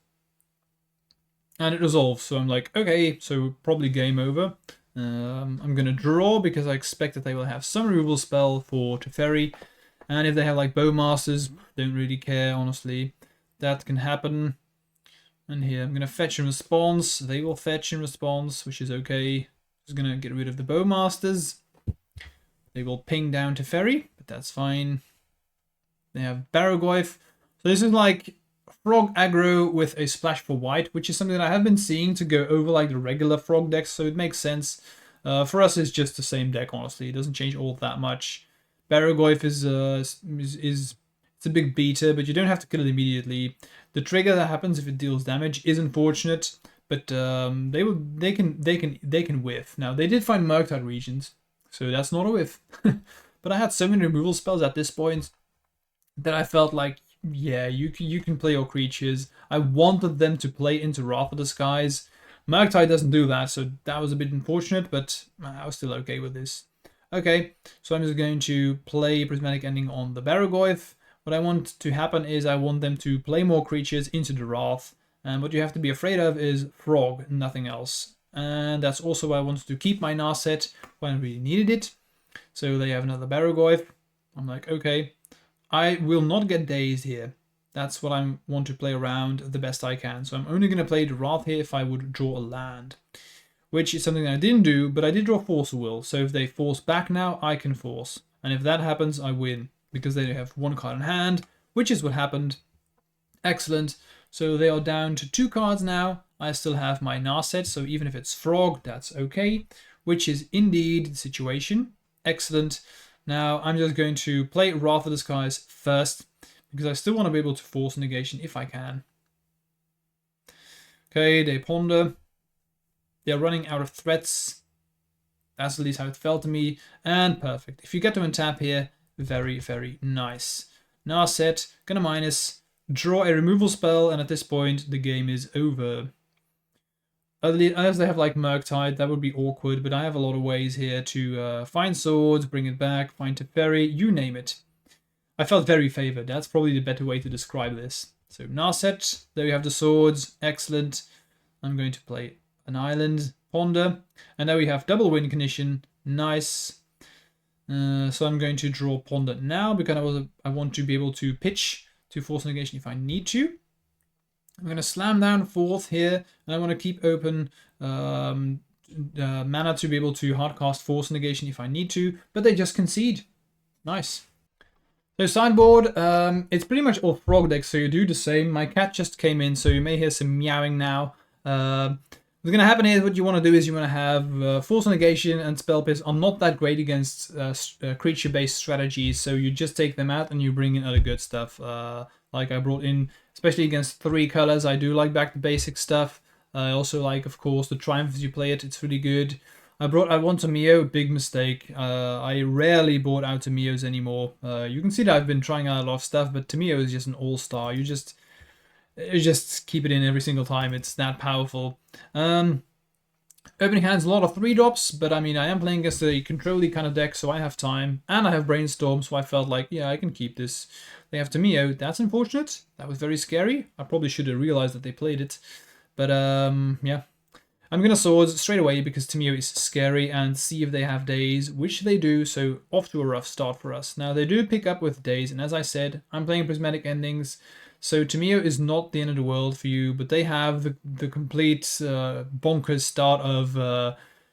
and it resolves. So I'm like, okay, so probably game over. I'm going to draw because I expect that they will have some removal spell for Teferi, and if they have like Bowmasters, don't really care, honestly. That can happen. And here I'm going to fetch in response. They will fetch in response, which is okay. Just going to get rid of the Bowmasters. They will ping down Teferi, but that's fine. They have Barrogoyf. So this is like Frog aggro with a splash for white, which is something that I have been seeing to go over like the regular Frog decks, so it makes sense. For us, it's just the same deck, honestly. It doesn't change all that much. Barrogoyf is it's a big beater, but you don't have to kill it immediately. The trigger that happens if it deals damage is unfortunate, but they can whiff. Now they did find Murktide regions, so that's not a whiff. But I had so many removal spells at this point that I felt like, yeah, you can play your creatures. I wanted them to play into Wrath of the Skies. Murktide doesn't do that, so that was a bit unfortunate, but I was still okay with this. Okay, so I'm just going to play Prismatic Ending on the Barrogoyf. What I want to happen is I want them to play more creatures into the Wrath, and what you have to be afraid of is Frog, nothing else. And that's also why I wanted to keep my Narset when I really needed it. So they have another Barrogoyf. I'm like, okay, I will not get dazed here. That's what I want to play around the best I can. So I'm only going to play the Wrath here if I would draw a land, which is something that I didn't do, but I did draw Force of Will. So if they force back now, I can force. And if that happens, I win, because they have one card in hand, which is what happened. Excellent. So they are down to 2 cards now. I still have my Narset, so even if it's Frog, that's okay, which is indeed the situation. Excellent. Now I'm just going to play Wrath of the Skies first, because I still want to be able to force negation if I can. Okay, they ponder. They're running out of threats. That's at least how it felt to me. And perfect. If you get to untap here, very, very nice. Narset, gonna minus, draw a removal spell, and at this point the game is over. Unless they have like Murktide, that would be awkward, but I have a lot of ways here to find swords, bring it back, find Teferi, you name it. I felt very favored. That's probably the better way to describe this. So Narset, there we have the swords, excellent. I'm going to play an island, ponder, and now we have double win condition, nice. So I'm going to draw ponder now because I want to be able to pitch to force negation if I need to. I'm going to slam down 4th here, and I want to keep open mana to be able to hardcast force negation if I need to, but they just concede. Nice. So sideboard, it's pretty much all Frog decks, so you do the same. My cat just came in, so you may hear some meowing now. What's going to happen is what you want to do is you want to have force negation and spell pierce are not that great against creature-based strategies, so you just take them out and you bring in other good stuff. Like I brought in, especially against 3 colors, I do like back to basic stuff. I also like, of course, the Triumph as you play it, it's really good. I want Tamio, big mistake. I rarely bought out Tamios anymore. You can see that I've been trying out a lot of stuff, but Tamio is just an all-star. You just keep it in every single time. It's that powerful. Opening hands, a lot of 3-drops, but I mean, I am playing against a control-y kind of deck, so I have time, and I have Brainstorm, so I felt like, yeah, I can keep this. They have Tamio. That's unfortunate. That was very scary. I probably should have realized that they played it, but yeah. I'm gonna swords straight away because Tamio is scary, and see if they have days, which they do, so off to a rough start for us. Now, they do pick up with days, and as I said, I'm playing Prismatic Endings, so Tamio is not the end of the world for you, but they have the complete bonkers start of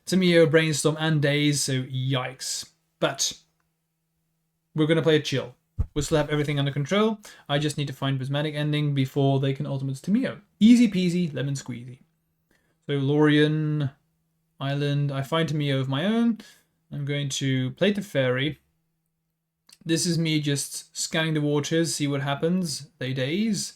Tamio, Brainstorm, and Days, so yikes. But we're going to play it chill. We'll still have everything under control. I just need to find Prismatic Ending before they can ultimate Tamio. Easy peasy, lemon squeezy. So Lorien, Island, I find Tamio of my own. I'm going to play Teferi. This is me just scanning the waters, see what happens. They daze.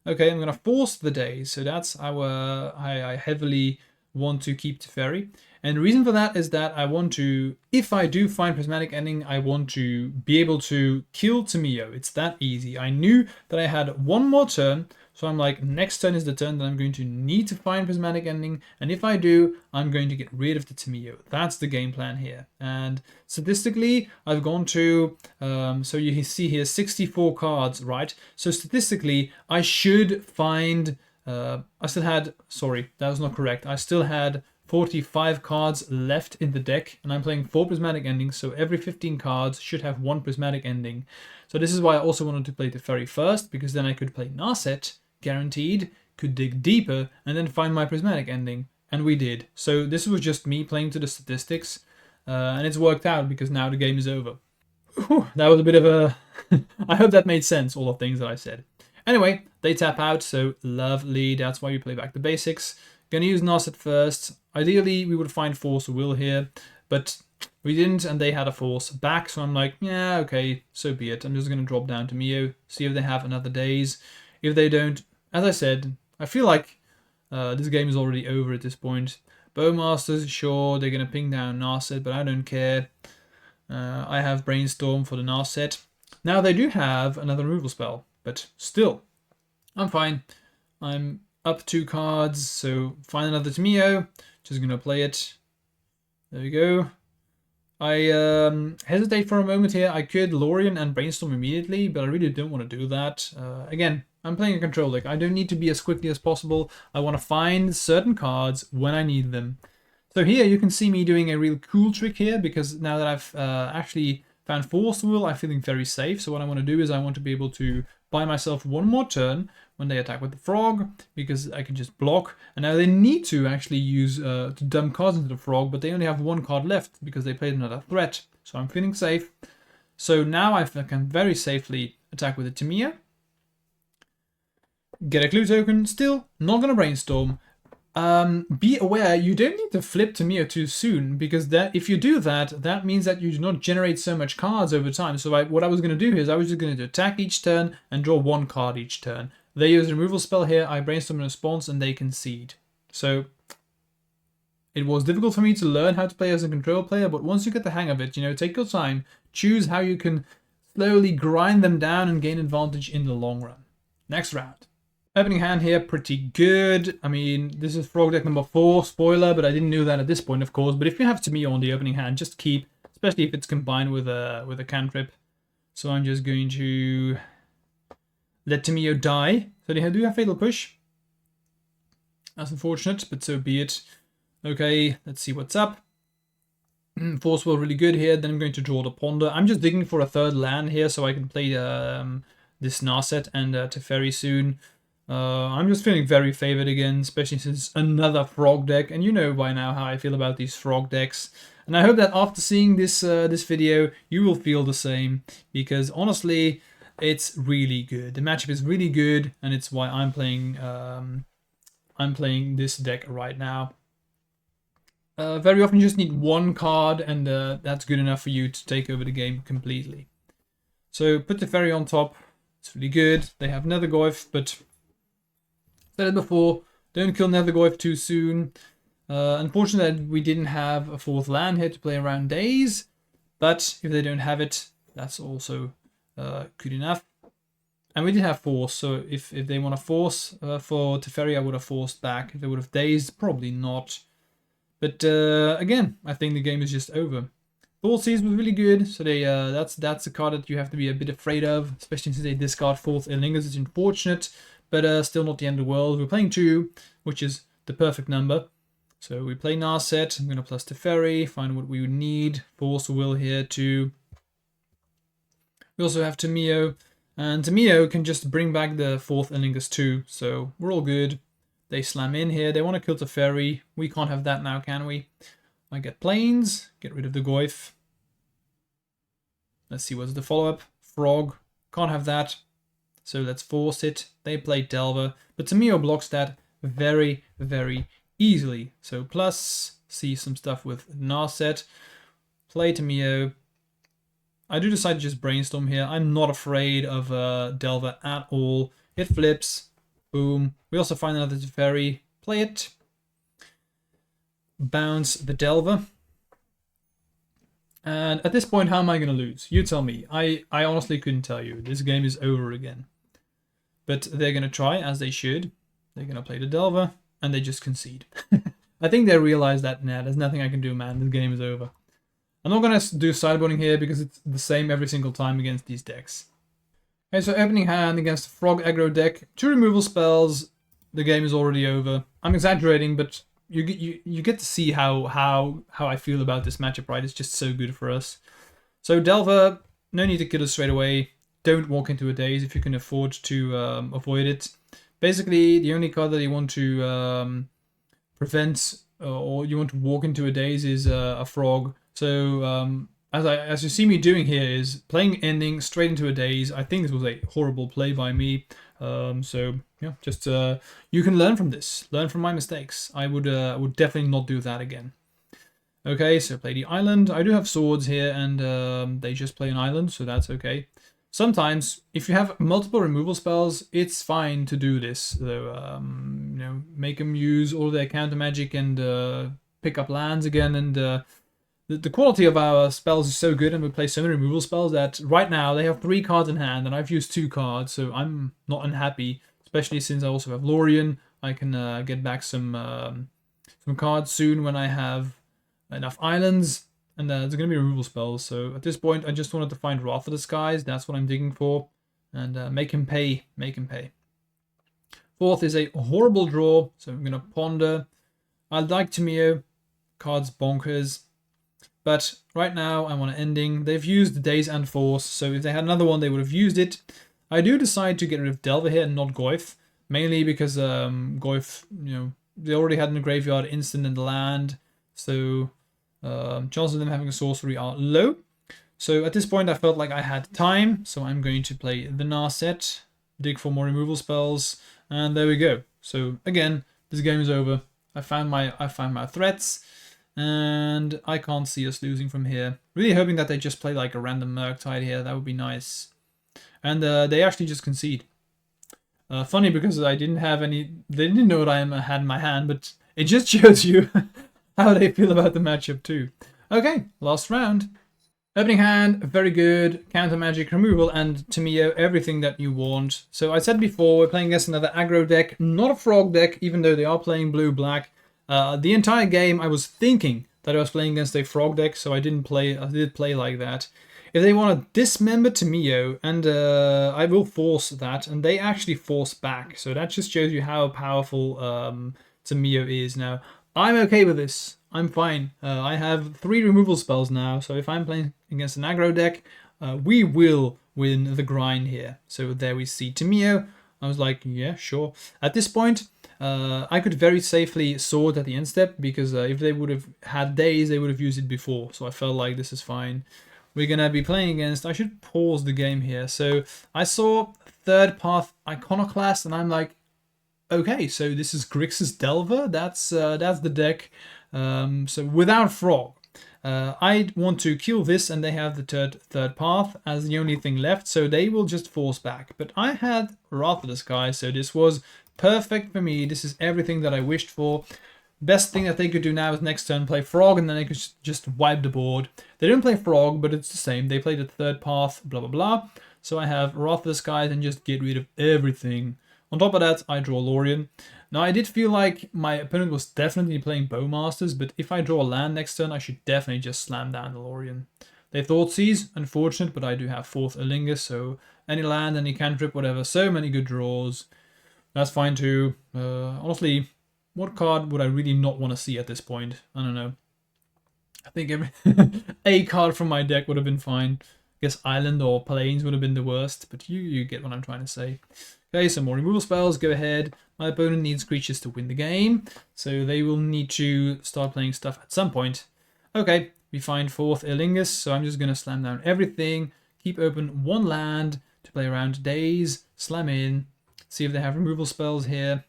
Okay, I'm going to force the daze. So that's our... I heavily want to keep Teferi. And the reason for that is that I want to... If I do find Prismatic Ending, I want to be able to kill Tamio. It's that easy. I knew that I had one more turn, So I'm like, next turn is the turn that I'm going to need to find Prismatic Ending, and if I do, I'm going to get rid of the Tameo. That's the game plan here. And statistically, I've gone to, so you see here 64 cards, right? So statistically, I should find, I still had, sorry, that was not correct. I still had 45 cards left in the deck, and I'm playing 4 Prismatic Endings, so every 15 cards should have 1 Prismatic Ending. So this is why I also wanted to play Teferi first, because then I could play Narset, guaranteed, could dig deeper, and then find my Prismatic Ending. And we did. So this was just me playing to the statistics, and it's worked out because now the game is over. Whew, that was a bit of a... I hope that made sense, all the things that I said. Anyway, they tap out, so lovely. That's why we play back the basics. Gonna use Narset first. Ideally, we would find Force of Will here, but we didn't, and they had a Force back, so I'm like, yeah, okay, so be it. I'm just gonna drop down to Mio, see if they have another Daze. If they don't, as I said, I feel like this game is already over at this point. Bowmasters, sure, they're gonna ping down Narset, but I don't care. I have Brainstorm for the Narset. Now they do have another removal spell, but still, I'm fine. I'm up 2 cards, so find another Tameo. Just gonna play it. There we go. I hesitate for a moment here. I could Lorien and Brainstorm immediately, but I really don't want to do that. Again, I'm playing a control deck. I don't need to be as quickly as possible. I want to find certain cards when I need them. So here you can see me doing a real cool trick here, because now that I've actually found Force Will, I'm feeling very safe. So what I want to do is I want to be able to buy myself 1 more turn when they attack with the Frog, because I can just block. And now they need to actually use to dump cards into the Frog, but they only have 1 card left because they played another threat. So I'm feeling safe. So now I can very safely attack with the Tameo. Get a clue token, still not going to Brainstorm. Be aware, you don't need to flip Tameo too soon, because if you do that, that means that you do not generate so much cards over time. So what I was going to do here is I was just going to attack each turn and draw 1 card each turn. They use a removal spell here, I Brainstorm in response, and they concede. So it was difficult for me to learn how to play as a control player, but once you get the hang of it, you know, take your time, choose how you can slowly grind them down and gain advantage in the long run. Next round. Opening hand here, pretty good. I mean, this is Frog deck number 4, spoiler, but I didn't know that at this point, of course. But if you have Tameo on the opening hand, just keep, especially if it's combined with a cantrip. So I'm just going to let Tameo die. So they do have Fatal Push. That's unfortunate, but so be it. Okay, let's see what's up. Force Will really good here. Then I'm going to draw the Ponder. I'm just digging for a 3rd land here so I can play this Narset and Teferi soon. I'm just feeling very favored again, especially since another Frog deck, and you know by now how I feel about these Frog decks. And I hope that after seeing this this video, you will feel the same, because honestly, it's really good. The matchup is really good, and it's why I'm playing this deck right now. Very often you just need 1 card, and that's good enough for you to take over the game completely. So put the Teferi on top. It's really good. They have Nethergoyf, but said it before, don't kill Nethergoyf too soon. Unfortunately, we didn't have a 4th land here to play around Daze, but if they don't have it, that's also good enough. And we did have Force, so if they want to Force for Teferi, I would have forced back. If they would have Dazed, probably not. But again, I think the game is just over. Thoughtseize was really good, so they that's a card that you have to be a bit afraid of, especially since they discard 4th Elingus. It's unfortunate, but still not the end of the world. We're playing 2, which is the perfect number. So we play Narset. I'm going to plus Teferi, find what we would need. Force Will here too. We also have Tameo, and Tameo can just bring back the 4th Elingus too, so we're all good. They slam in here. They want to kill Teferi. We can't have that now, can we? I get Plains, get rid of the Goyf. Let's see what's the follow-up. Frog, can't have that. So let's force it. They play Delver, but Tameo blocks that very, very easily. So plus, see some stuff with Narset. Play Tameo. I do decide to just Brainstorm here. I'm not afraid of Delver at all. It flips. Boom. We also find another Teferi. Play it. Bounce the Delver. And at this point, how am I going to lose? You tell me. I honestly couldn't tell you. This game is over again. But they're going to try, as they should. They're going to play the Delver, and they just concede. I think they realize that, nah, there's nothing I can do, man. This game is over. I'm not going to do sideboarding here because it's the same every single time against these decks. Okay, so opening hand against the Frog Aggro deck. 2 removal spells. The game is already over. I'm exaggerating, but you get to see how I feel about this matchup, right? It's just so good for us. So Delver, no need to kill it straight away. Don't walk into a daze if you can afford to avoid it. Basically, the only card that you want to prevent or you want to walk into a daze is a frog. So as you see me doing here is playing ending straight into a daze. I think this was a horrible play by me. So yeah, just you can learn from this. Learn from my mistakes. I would definitely not do that again. Okay, so play the island. I do have swords here, and they just play an island, so that's okay. Sometimes, if you have multiple removal spells, it's fine to do this. Though, you know, make them use all their counter magic and pick up lands again. And the quality of our spells is so good, and we play so many removal spells that right now they have 3 cards in hand, and I've used 2 cards, so I'm not unhappy. Especially since I also have Lorien. I can get back some cards soon when I have enough islands. And there's going to be removal spells, so at this point I just wanted to find Wrath of the Skies, that's what I'm digging for, and make him pay, make him pay. 4th is a horrible draw, so I'm going to ponder. I like Tameo, cards bonkers, but right now I want an ending. They've used Daze and Force, so if they had another one they would have used it. I do decide to get rid of Delver here and not Goyf, mainly because Goyf, you know, they already had in the graveyard instant and land, so chances of them having a sorcery are low. So at this point I felt like I had time, so I'm going to play the Narset, dig for more removal spells, and there we go. So again, this game is over. I found my threats, and I can't see us losing from here. Really hoping that they just play like a random Murktide here, that would be nice. And they actually just concede. Funny because I didn't have any, they didn't know what I had in my hand, but it just shows you how they feel about the matchup too. Okay, last round. Opening hand, very good. Counter magic removal and Tameo, everything that you want. So I said before, we're playing against another aggro deck, not a frog deck, even though they are playing blue-black. The entire game I was thinking that I was playing against a frog deck, so I did play like that. If they want to dismember Tameo, and I will force that, and they actually force back. So that just shows you how powerful Tameo is now. I'm okay with this. I'm fine. I have 3 removal spells now, so if I'm playing against an aggro deck, we will win the grind here. So there we see Tameo. I was like, yeah, sure. At this point, I could very safely sword at the end step, because if they would have had days, they would have used it before. So I felt like this is fine. We're going to be playing against... I should pause the game here. So I saw Third Path Iconoclast, and I'm like, okay, so this is Grixis Delver. That's the deck. So without Frog, I want to kill this, and they have the third path as the only thing left, so they will just force back. But I had Wrath of the Sky, so this was perfect for me. This is everything that I wished for. Best thing that they could do now is next turn play Frog, and then they could just wipe the board. They didn't play Frog, but it's the same. They played the third path, blah blah blah. So I have Wrath of the Sky and just get rid of everything. On top of that, I draw Lorien. Now, I did feel like my opponent was definitely playing Bowmasters, but if I draw a land next turn, I should definitely just slam down the Lorien. They thought Seas, unfortunate, but I do have 4th Elingus, so any land, any cantrip, whatever, so many good draws. That's fine too. Honestly, what card would I really not want to see at this point? I don't know. I think every a card from my deck would have been fine. I guess Island or Plains would have been the worst, but you get what I'm trying to say. Okay, some more removal spells, go ahead. My opponent needs creatures to win the game, so they will need to start playing stuff at some point. Okay, we find 4th Elingus, so I'm just going to slam down everything, keep open 1 land to play around days, slam in, see if they have removal spells here.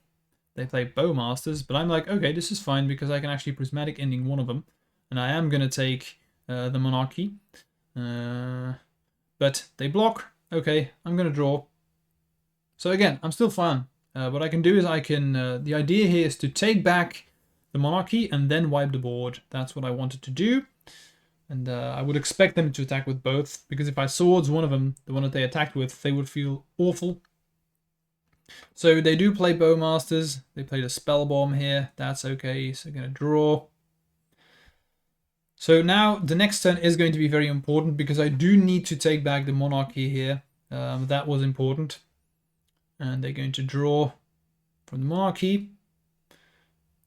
They play Bowmasters, but I'm like, okay, this is fine because I can actually Prismatic Ending one of them, and I am going to take the Monarchy. But they block. Okay, I'm going to draw. So again, I'm still fine. What I can do is I can... the idea here is to take back the Monarchy and then wipe the board. That's what I wanted to do. And I would expect them to attack with both, because if I swords one of them, the one that they attacked with, they would feel awful. So they do play Bowmasters. They played a Spell Bomb here. That's okay. So going to draw. So now the next turn is going to be very important because I do need to take back the Monarchy here. That was important. And they're going to draw from the Monarchy.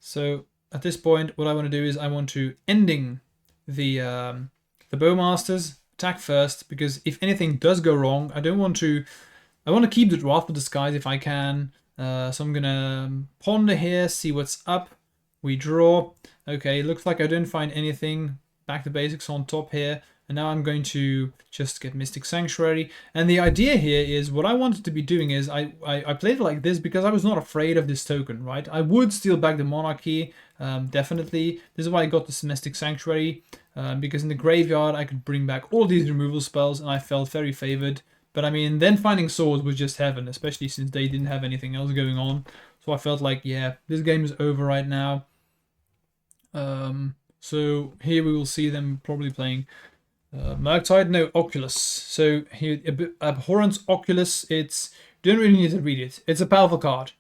So at this point, what I want to do is I want to ending the Bowmasters, attack first, because if anything does go wrong, I want to keep the Wrath of the Skies if I can. So I'm gonna ponder here, see what's up. We draw. Okay, looks like I didn't find anything. Back to basics on top here. And now I'm going to just get Mystic Sanctuary. And the idea here is what I wanted to be doing is I played it like this because I was not afraid of this token, right? I would steal back the Monarchy, definitely. This is why I got this Mystic Sanctuary, because in the graveyard I could bring back all these removal spells and I felt very favored. But I mean, then finding swords was just heaven, especially since they didn't have anything else going on. So I felt like, yeah, this game is over right now. So here we will see them probably playing Murktide, no, Oculus. So here, Abhorrent Oculus, you don't really need to read it. It's a powerful card.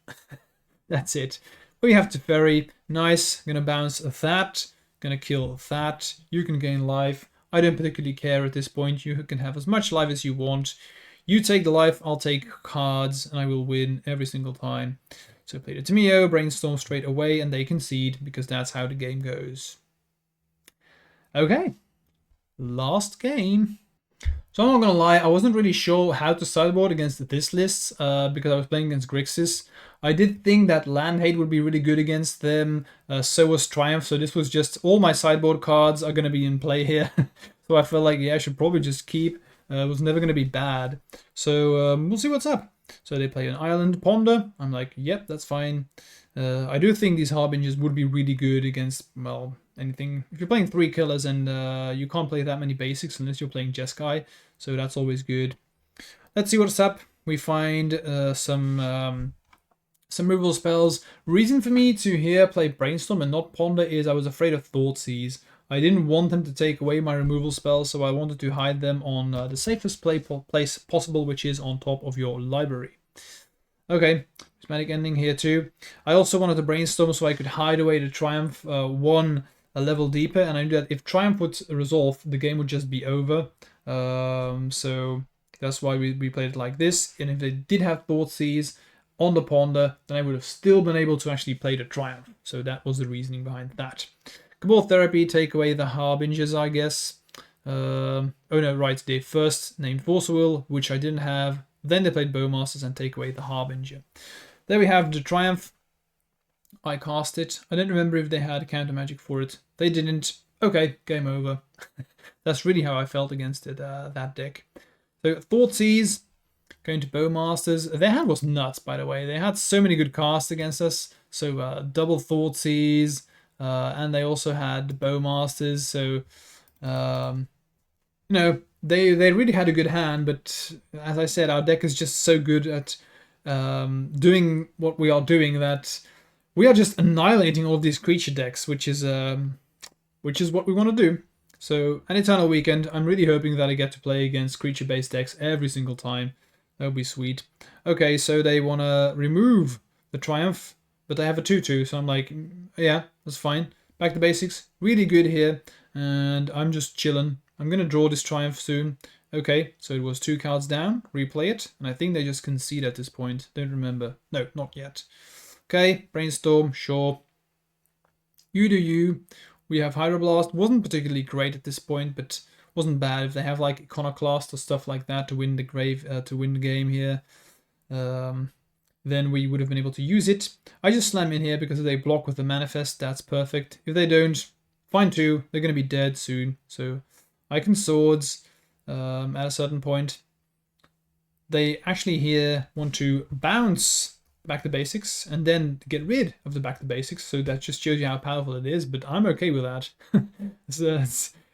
That's it. We have Teferi, nice, gonna bounce that, gonna kill that, you can gain life. I don't particularly care at this point, you can have as much life as you want. You take the life, I'll take cards, and I will win every single time. So play the MTGO, Brainstorm straight away, and they concede, because that's how the game goes. Okay. Last game. So I'm not gonna lie, I wasn't really sure how to sideboard against this list because I was playing against Grixis. I did think that Land Hate would be really good against them, so was Triumph, so this was just all my sideboard cards are gonna be in play here. So I felt like, yeah, I should probably just keep. It was never gonna be bad. So we'll see what's up. So they play an Island Ponder. I'm like, yep, that's fine. I do think these Harbingers would be really good against, well, anything. If you're playing 3 killers and you can't play that many basics unless you're playing Jeskai, so that's always good. Let's see what's up. We find some removal spells. Reason for me to here play Brainstorm and not Ponder is I was afraid of Thoughtseize. I didn't want them to take away my removal spells, so I wanted to hide them on the safest place possible, which is on top of your library. Okay, Prismatic Ending here too. I also wanted to Brainstorm so I could hide away the Triumph a level deeper, and I knew that if Triumph would resolve, the game would just be over. So that's why we played it like this. And if they did have Thoughtseize on the Ponder, then I would have still been able to actually play the Triumph. So that was the reasoning behind that. Cabal Therapy, take away the Harbingers, I guess. Oh no, right, they first named Force Will, which I didn't have. Then they played Bowmasters and take away the Harbinger. There we have the Triumph. I cast it. I don't remember if they had counter magic for it. They didn't. Okay, game over. That's really how I felt against it, that deck. So Thoughtseize, going to Bowmasters. Their hand was nuts, by the way. They had so many good casts against us. So double Thoughtseize, and they also had Bowmasters. So you know, they really had a good hand. But as I said, our deck is just so good at doing what we are doing that we are just annihilating all these creature decks, which is what we want to do. So an Eternal Weekend, I'm really hoping that I get to play against creature-based decks every single time. That would be sweet. Okay, so they want to remove the Triumph, but they have a 2/2, so I'm like, yeah, that's fine. Back to basics, really good here, and I'm just chilling. I'm going to draw this Triumph soon. Okay, so it was 2 cards down, replay it, and I think they just concede at this point. Don't remember. No, not yet. Okay, Brainstorm, sure. You do you. We have Hydroblast. Wasn't particularly great at this point, but wasn't bad. If they have like Iconoclast or stuff like that to win the game here, then we would have been able to use it. I just slam in here because if they block with the Manifest, that's perfect. If they don't, fine too. They're going to be dead soon. So Icon Swords at a certain point. They actually here want to bounce back to basics and then get rid of the back to basics, so that just shows you how powerful it is, but I'm okay with that.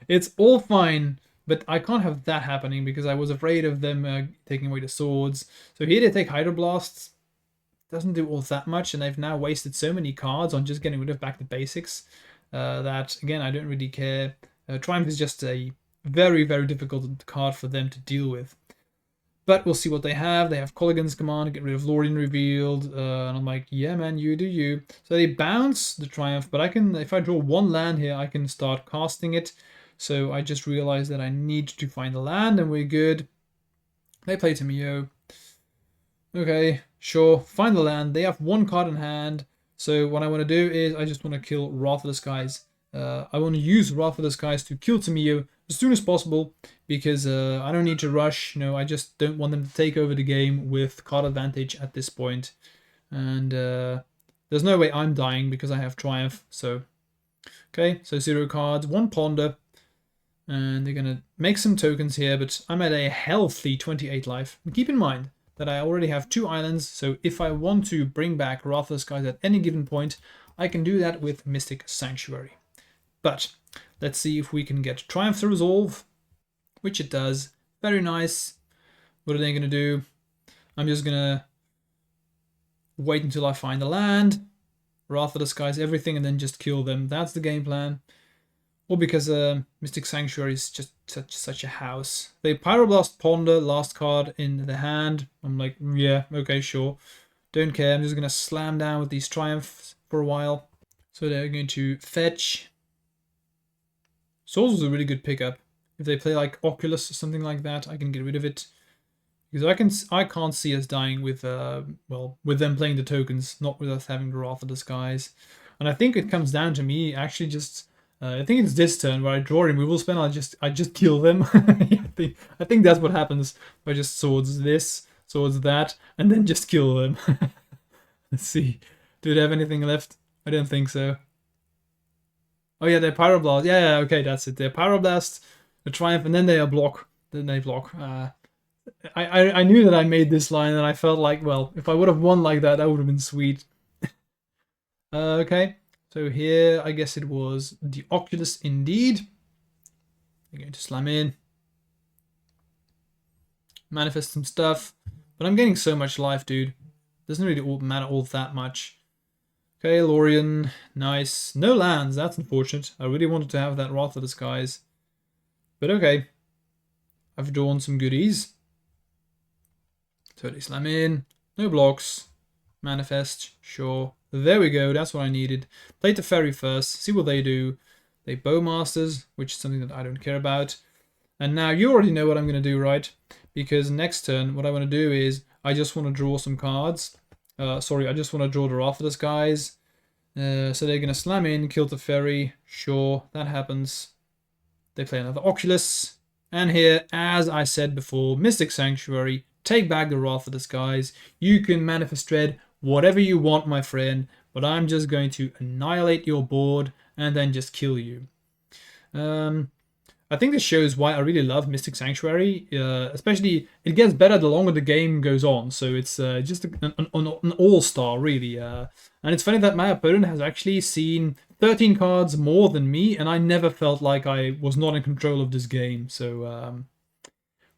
It's all fine, but I can't have that happening because I was afraid of them taking away the swords. So here they take Hydroblasts. Doesn't do all that much, and they've now wasted so many cards on just getting rid of back to basics that, again, I don't really care. Triumph is just a very, very difficult card for them to deal with. But we'll see what they have. They have Colligan's Command, get rid of Lorien revealed. And I'm like, yeah, man, you do you. So they bounce the Triumph, but I can, if I draw one land here, I can start casting it. So I just realized that I need to find a land, and we're good. They play MTGO. Okay, sure, find the land. They have one card in hand. So what I want to do is I just want to kill Wrath of the Skies. I want to use Wrath of the Skies to kill MTGO as soon as possible, because I don't need to rush. You know, I just don't want them to take over the game with card advantage at this point. And there's no way I'm dying because I have Triumph. So, okay, so 0 cards, 1 Ponder. And they're going to make some tokens here, but I'm at a healthy 28 life. And keep in mind that I already have 2 islands, so if I want to bring back Wrath of the Skies at any given point, I can do that with Mystic Sanctuary. But let's see if we can get Triumph to resolve, which it does. Very nice. What are they going to do? I'm just going to wait until I find the land, Wrath of the Skies, everything, and then just kill them. That's the game plan. Or because Mystic Sanctuary is just such a house. They Pyroblast Ponder, last card in the hand. I'm like, yeah, okay, sure. Don't care. I'm just going to slam down with these Triumphs for a while. So they're going to fetch. Souls was a really good pickup. If they play like Oculus or something like that, I can get rid of it. Because I can't see us dying with, well, with them playing the tokens, not with us having the Wrath of the Skies. And I think it comes down to me actually just... I think it's this turn where I draw a removal spell. I just kill them. I think that's what happens. I just swords this, swords that, and then just kill them. Let's see. Do they have anything left? I don't think so. Oh yeah, they're Pyroblast. Yeah, okay, that's it. They're Pyroblast, the Triumph, and then they block. Then they block. I knew that I made this line, and I felt like, well, if I would have won like that, that would have been sweet. Okay. So here, I guess it was the Oculus indeed. You're going to slam in. Manifest some stuff. But I'm getting so much life, dude. Doesn't really matter all that much. Okay, Lorien. Nice. No lands. That's unfortunate. I really wanted to have that Wrath of the Skies. But okay. I've drawn some goodies. Totally slam in. No blocks. Manifest. Sure. There we go, that's what I needed. Play the Ferry first, see what they do. They Bowmasters, which is something that I don't care about. And now you already know what I'm going to do, right? Because next turn, what I want to do is, I just want to draw some cards. Sorry, I just want to draw the Wrath of the Skies. So they're going to slam in, kill the Ferry. Sure, that happens. They play another Oculus. And here, as I said before, Mystic Sanctuary, take back the Wrath of the Skies. You can Manifest Dread whatever you want, my friend, but I'm just going to annihilate your board and then just kill you. I think this shows why I really love Mystic Sanctuary, especially it gets better the longer the game goes on, so it's just an all-star, really. And it's funny that my opponent has actually seen 13 cards more than me, and I never felt like I was not in control of this game, so...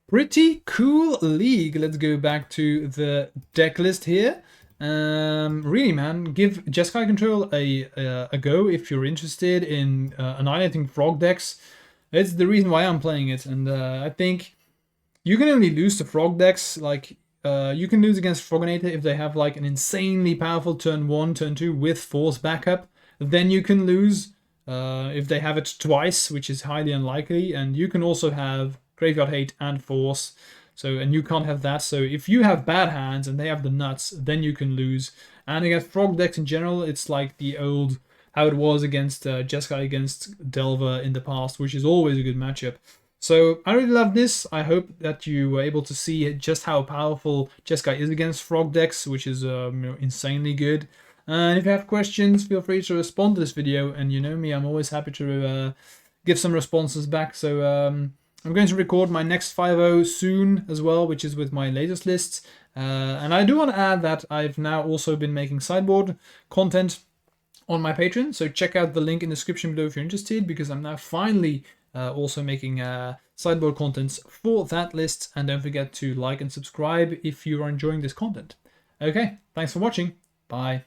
pretty cool league. Let's go back to the deck list here. Really, man, give Jeskai Control a go if you're interested in annihilating frog decks. It's the reason why I'm playing it, and I think you can only lose to frog decks. Like, you can lose against Froginator if they have like an insanely powerful turn 1, turn 2 with force backup. Then you can lose if they have it twice, which is highly unlikely, and you can also have Graveyard Hate and force. So, and you can't have that. So if you have bad hands and they have the nuts, then you can lose. And against frog decks in general, it's like the old, how it was against Jeskai against Delver in the past, which is always a good matchup. So I really love this. I hope that you were able to see just how powerful Jeskai is against frog decks, which is insanely good. And if you have questions, feel free to respond to this video. And you know me, I'm always happy to give some responses back. So I'm going to record my next 5.0 soon as well, which is with my latest lists. And I do want to add that I've now also been making sideboard content on my Patreon. So check out the link in the description below if you're interested, because I'm now finally also making sideboard contents for that list. And don't forget to like and subscribe if you are enjoying this content. Okay, thanks for watching. Bye.